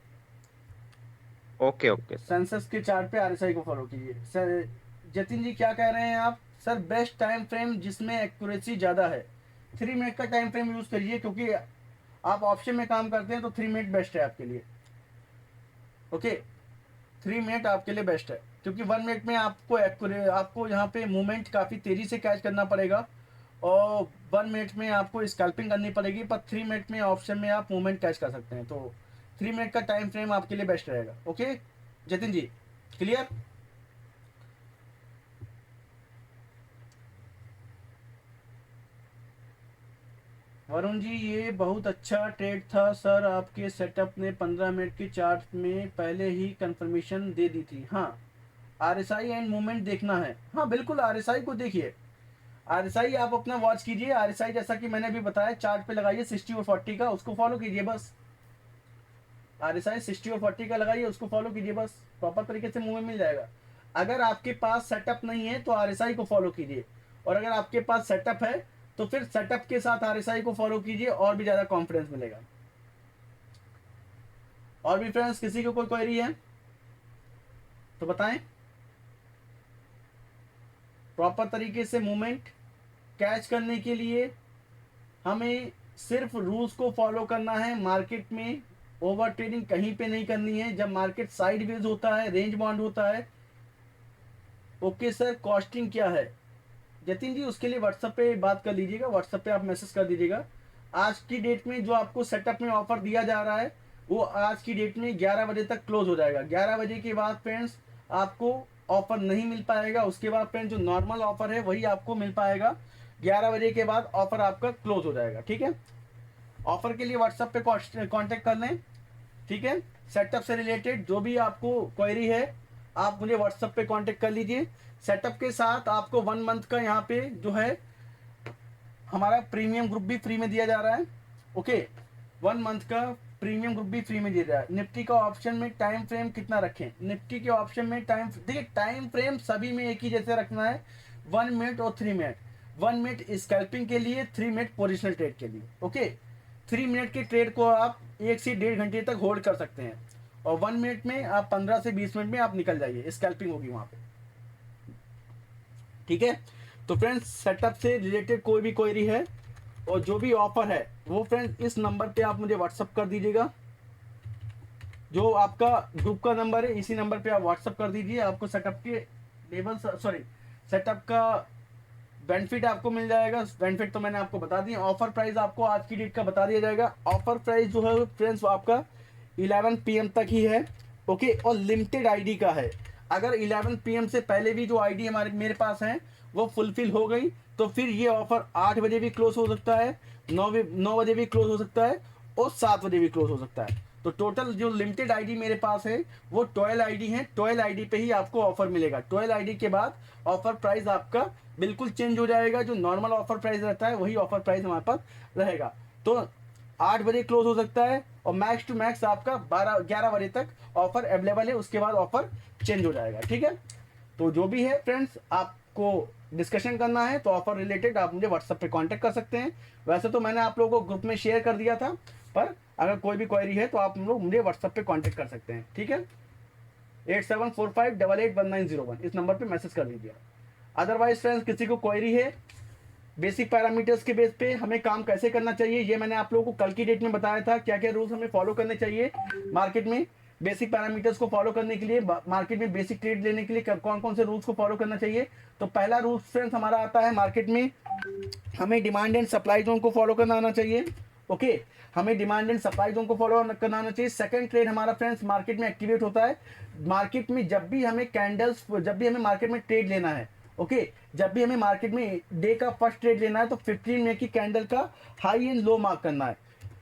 ओके ओके सर। सेंसेक्स के चार्ट पे RSI को फॉलो कीजिए। सर जतिन जी क्या कह रहे हैं आप? सर बेस्ट टाइम फ्रेम जिसमें एक्यूरेसी ज़्यादा है, 3 मिनट का टाइम फ्रेम यूज़ करिए, क्योंकि आप ऑप्शन में काम करते हैं तो 3 मिनट बेस्ट है आपके लिए। ओके, 3 मिनट आपके लिए बेस्ट है, क्योंकि 1 मिनट में आपको यहाँ पे मूवमेंट काफ़ी तेज़ी से कैच करना पड़ेगा और 1 मिनट में आपको स्कैल्पिंग करनी पड़ेगी, पर 3 मिनट में ऑप्शन में आप मूवमेंट कैच कर सकते हैं। तो 3 मिनट का टाइम फ्रेम आपके लिए बेस्ट रहेगा। ओके जतिन जी, क्लियर? वरुण जी ये बहुत अच्छा ट्रेड था सर, आपके सेटअप ने 15 मिनट के चार्ट में पहले ही कंफर्मेशन दे दी थी। हाँ, RSI एंड मूवमेंट देखना है, हाँ बिल्कुल RSI को देखिए। RSI आप अपना वॉच कीजिए, RSI जैसा कि मैंने अभी बताया चार्ट पे लगाइए 60 और 40 का, उसको फॉलो कीजिए बस। RSI 60 और 40 का लगाइए, उसको फॉलो कीजिए बस, प्रॉपर तरीके से मूवमेंट मिल जाएगा। अगर आपके पास सेटअप नहीं है तो RSI को फॉलो कीजिए, और अगर आपके पास सेटअप है तो फिर सेटअप के साथ RSI को फॉलो कीजिए, और भी ज़्यादा कॉन्फिडेंस मिलेगा। और भी फ्रेंड्स किसी को कोई क्वेरी है तो बताएं। प्रॉपर तरीके से मूवमेंट कैच करने के लिए हमें सिर्फ रूल्स को फॉलो करना है, मार्केट में ओवर ट्रेडिंग कहीं पे नहीं करनी है। जब मार्केट साइडवेज होता है, रेंज बाउंड होता है, ओके सर कॉस्टिंग क्या है? जतिन जी उसके लिए व्हाट्सएप पे बात कर लीजिएगा, व्हाट्सएप पे आप मैसेज कर दीजिएगा। आज की डेट में जो आपको सेटअप में ऑफर दिया जा रहा है वो आज की डेट में 11 बजे तक क्लोज हो जाएगा। 11 बजे के बाद फ्रेंड्स आपको ऑफर नहीं मिल पाएगा, उसके बाद फ्रेंड्स जो नॉर्मल ऑफर है वही आपको मिल पाएगा। 11 बजे के बाद ऑफर आपका क्लोज हो जाएगा। ठीक है, ऑफर के लिए व्हाट्सएप पे कांटेक्ट कर लें। ठीक है, सेटअप से रिलेटेड जो भी आपको क्वेरी है आप मुझे व्हाट्सएप पे कांटेक्ट कर लीजिए। सेटअप के साथ आपको 1 मंथ का यहाँ पे जो है हमारा प्रीमियम ग्रुप भी फ्री में दिया जा रहा है। ओके, 1 मंथ का प्रीमियम ग्रुप भी फ्री में दिया जा रहा है। निफ्टी का ऑप्शन में टाइम फ्रेम कितना रखें? निफ्टी के ऑप्शन में टाइम, देखिए टाइम फ्रेम सभी में एक ही जैसे रखना है, 1 मिनट और 3 मिनट। 1 मिनट स्कैल्पिंग के लिए, 3 मिनट पोजिशनल ट्रेड के लिए। ओके, 3 मिनट के ट्रेड को आप 1 से 1.5 घंटे तक होल्ड कर सकते हैं, और 1 मिनट में आप 15 से 20 मिनट में आप निकल जाइए, स्कैल्पिंग होगी वहाँ पे। ठीक है, तो फ्रेंड्स सेटअप से रिलेटेड कोई भी क्वेरी है और जो भी ऑफर है वो फ्रेंड्स इस नंबर पे आप मुझे व्हाट्सअप कर दीजिएगा। जो आपका ग्रुप का नंबर है इसी नंबर पे आप व्हाट्सअप कर दीजिए, आपको सेटअप के लेवल, सॉरी सेटअप का बेनिफिट आपको मिल जाएगा। बेनिफिट तो मैंने आपको बता दिया, ऑफर प्राइस आपको आज की डेट का बता दिया जाएगा। ऑफर प्राइस जो है फ्रेंड्स आपका 11 PM तक ही है, ओके, और लिमिटेड आईडी का है। अगर 11 PM से पहले भी जो आईडी हमारे मेरे पास है वो फुलफिल हो गई तो फिर ये ऑफर 8 बजे भी क्लोज हो सकता है, 9 बजे भी क्लोज हो सकता है और 7 बजे भी क्लोज हो सकता है। तो टोटल जो लिमिटेड आईडी मेरे पास है वो 12 आईडी है। 12 आईडी पे ही आपको ऑफर मिलेगा। 12 आईडी के बाद ऑफर प्राइस आपका बिल्कुल चेंज हो जाएगा। जो नॉर्मल ऑफर प्राइस रहता है वही ऑफर प्राइस हमारे पास रहेगा। तो 8 बजे क्लोज हो सकता है और मैक्स टू मैक्स आपका 11 बजे तक ऑफर अवेलेबल है, उसके बाद ऑफर चेंज हो जाएगा। ठीक है, तो जो भी है फ्रेंड्स, आपको डिस्कशन करना है तो ऑफर रिलेटेड आप मुझे व्हाट्सएप पे कांटेक्ट कर सकते हैं। वैसे तो मैंने आप लोगों को ग्रुप में शेयर कर दिया था, पर अगर कोई भी क्वेरी है तो आप लोग मुझे व्हाट्सएप पे कांटेक्ट कर सकते हैं। ठीक है, 8745881901 इस नंबर पे मैसेज कर दीजिए। अदरवाइज फ्रेंड्स, किसी को क्वेरी है बेसिक पैरामीटर्स के बेस पे हमें काम कैसे करना चाहिए, ये मैंने आप लोगों को कल की डेट में बताया था। क्या क्या रूल्स हमें फॉलो करने चाहिए मार्केट में बेसिक पैरामीटर्स को फॉलो करने के लिए, मार्केट में बेसिक ट्रेड लेने के लिए कौन कौन से रूल्स को फॉलो करना चाहिए। तो पहला रूल फ्रेंड्स हमारा आता है, मार्केट में हमें डिमांड एंड सप्लाई जोन को फॉलो करना आना चाहिए। ओके, हमें डिमांड एंड सप्लाई जोन को फॉलो करना आना चाहिए। सेकंड ट्रेड हमारा फ्रेंड्स मार्केट में एक्टिवेट होता है। मार्केट में जब भी हमें मार्केट में ट्रेड लेना है, ओके, जब भी हमें मार्केट में डे का फर्स्ट ट्रेड लेना है तो 15 मिनट की कैंडल का हाई एंड लो मार्क करना है।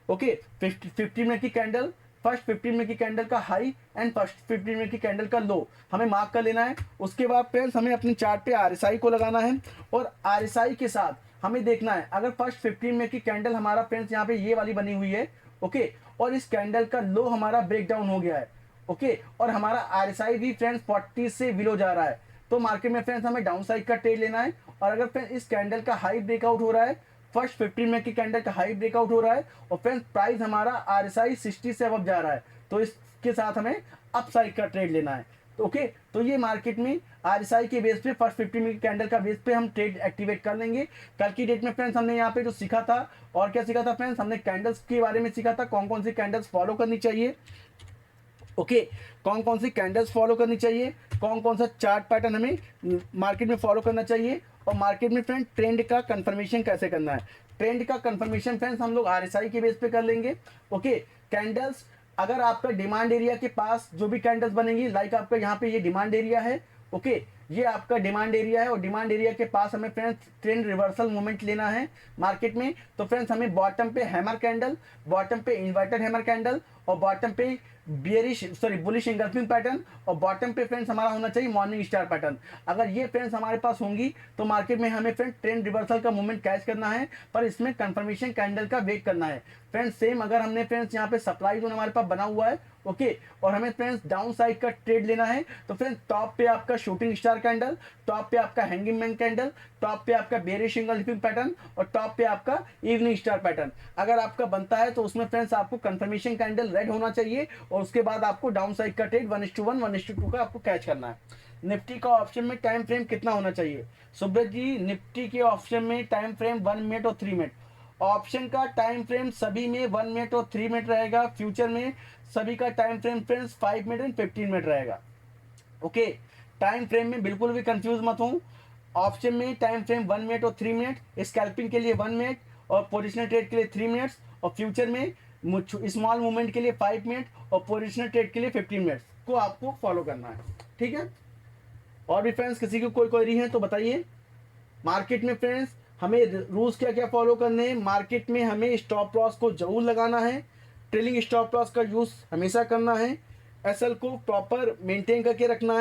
ओके, 15 मिनट की कैंडल, फर्स्ट 15 मिनट की कैंडल का हाई एंड फर्स्ट 15 मिनट की कैंडल का लो हमें मार्क कर लेना है। उसके बाद फ्रेंड्स हमें अपनी चार्ट पे RSI को लगाना है और RSI के साथ हमें देखना है अगर फर्स्ट 15 मिनट की कैंडल हमारा फ्रेंड्स यहाँ पे ये वाली बनी हुई है, ओके, और इस कैंडल का लो हमारा ब्रेक डाउन हो गया है, ओके, और हमारा RSI भी फ्रेंड्स 40 से बिलो जा रहा है, तो मार्केट में फ्रेंड्स हमें डाउन साइड का ट्रेड लेना है। और अगर फ्रेंड्स इस कैंडल का हाई ब्रेकआउट हो रहा है, फर्स्ट 15 मिनट की कैंडल का हाई ब्रेकआउट हो रहा है और फ्रेंड्स प्राइस हमारा RSI 60 से अब जा रहा है, तो इसके साथ हमें अप साइड का ट्रेड लेना है। तो ओके, तो ये मार्केट में RSI के बेस पे फर्स्ट 50 मिनट कैंडल का बेस पे हम ट्रेड एक्टिवेट कर लेंगे। कल की डेट में फ्रेंड्स हमने यहाँ पे जो सीखा था, और क्या सीखा था फ्रेंड्स, हमने कैंडल्स के बारे में सीखा था, कौन कौन सी कैंडल्स फॉलो करनी चाहिए। ओके, कौन कौन सी कैंडल्स फॉलो करनी चाहिए, कौन कौन सा चार्ट पैटर्न हमें मार्केट में फॉलो करना चाहिए, और मार्केट में फ्रेंड ट्रेंड का कंफर्मेशन कैसे करना है। ट्रेंड का कंफर्मेशन फ्रेंड्स हम लोग RSI के बेस पे कर लेंगे। ओके, कैंडल्स अगर आपका डिमांड एरिया के पास जो भी कैंडल्स बनेंगी, लाइक आपका यहाँ पे ये डिमांड एरिया है, ओके, ये आपका डिमांड एरिया है और डिमांड एरिया के पास हमें फ्रेंड्स ट्रेंड रिवर्सल मूवमेंट लेना है मार्केट में। तो फ्रेंड्स हमें बॉटम पे हैमर कैंडल, बॉटम पे इन्वर्टेड हैमर कैंडल और बॉटम पे बुलिश इंगल्फिंग पैटर्न और बॉटम पे फ्रेंड्स हमारा होना चाहिए मॉर्निंग स्टार पैटर्न। अगर ये फ्रेंड्स हमारे पास होंगी तो मार्केट में हमें फ्रेंड ट्रेंड रिवर्सल का मूवमेंट कैच करना है, पर इसमें कंफर्मेशन कैंडल का वेट करना है। फ्रेंड्स सेम अगर हमने फ्रेंड्स यहाँ पे सप्लाई जोन हमारे पास बना हुआ है, ओके, और हमें फ्रेंड्स डाउन साइड का ट्रेड लेना है, तो फ्रेंड्स टॉप पे आपका शूटिंग स्टार कैंडल, टॉप पे आपका हैंगिंग मैन कैंडल, टॉप पे आपका बेरिश इंगल्फिंग पैटर्न और टॉप पे आपका इवनिंग स्टार पैटर्न अगर आपका बनता है तो उसमें फ्रेंड्स आपको कंफर्मेशन कैंडल रेड होना चाहिए और उसके बाद आपको डाउन साइड का ट्रेड 1:1 1:2 का आपको कैच करना है। निफ्टी का ऑप्शन में टाइम फ्रेम कितना होना चाहिए सुब्रत जी? निफ्टी के ऑप्शन में टाइम फ्रेम 1 मिनट और 3 मिनट। ऑप्शन का टाइम फ्रेम सभी में 1 मिनट और 3 मिनट रहेगा। फ्यूचर में सभी का time frame friends 5 minute and 15 minute रहेगा। ओके, टाइम फ्रेम में बिल्कुल भी कंफ्यूज मत हो। ऑप्शन में टाइम फ्रेम 1 मिनट और 3 मिनट, स्कैल्पिंग के लिए 1 मिनट और पोजिशनल ट्रेड के लिए 3 मिनट्स, और फ्यूचर में स्मॉल मूवमेंट के लिए 5 मिनट और पोजिशनल ट्रेड के लिए 15 मिनट्स को आपको फॉलो करना है। ठीक है, और भी फ्रेंड्स किसी को कोई क्वेरी है तो बताइए। मार्केट में फ्रेंड्स हमें रूल्स क्या क्या फॉलो करने हैं। मार्केट में हमें स्टॉप लॉस को जरूर लगाना है, ट्रेलिंग स्टॉप लॉस का यूज़ हमेशा करना है, SL को प्रॉपर मेंटेन करके रखना है।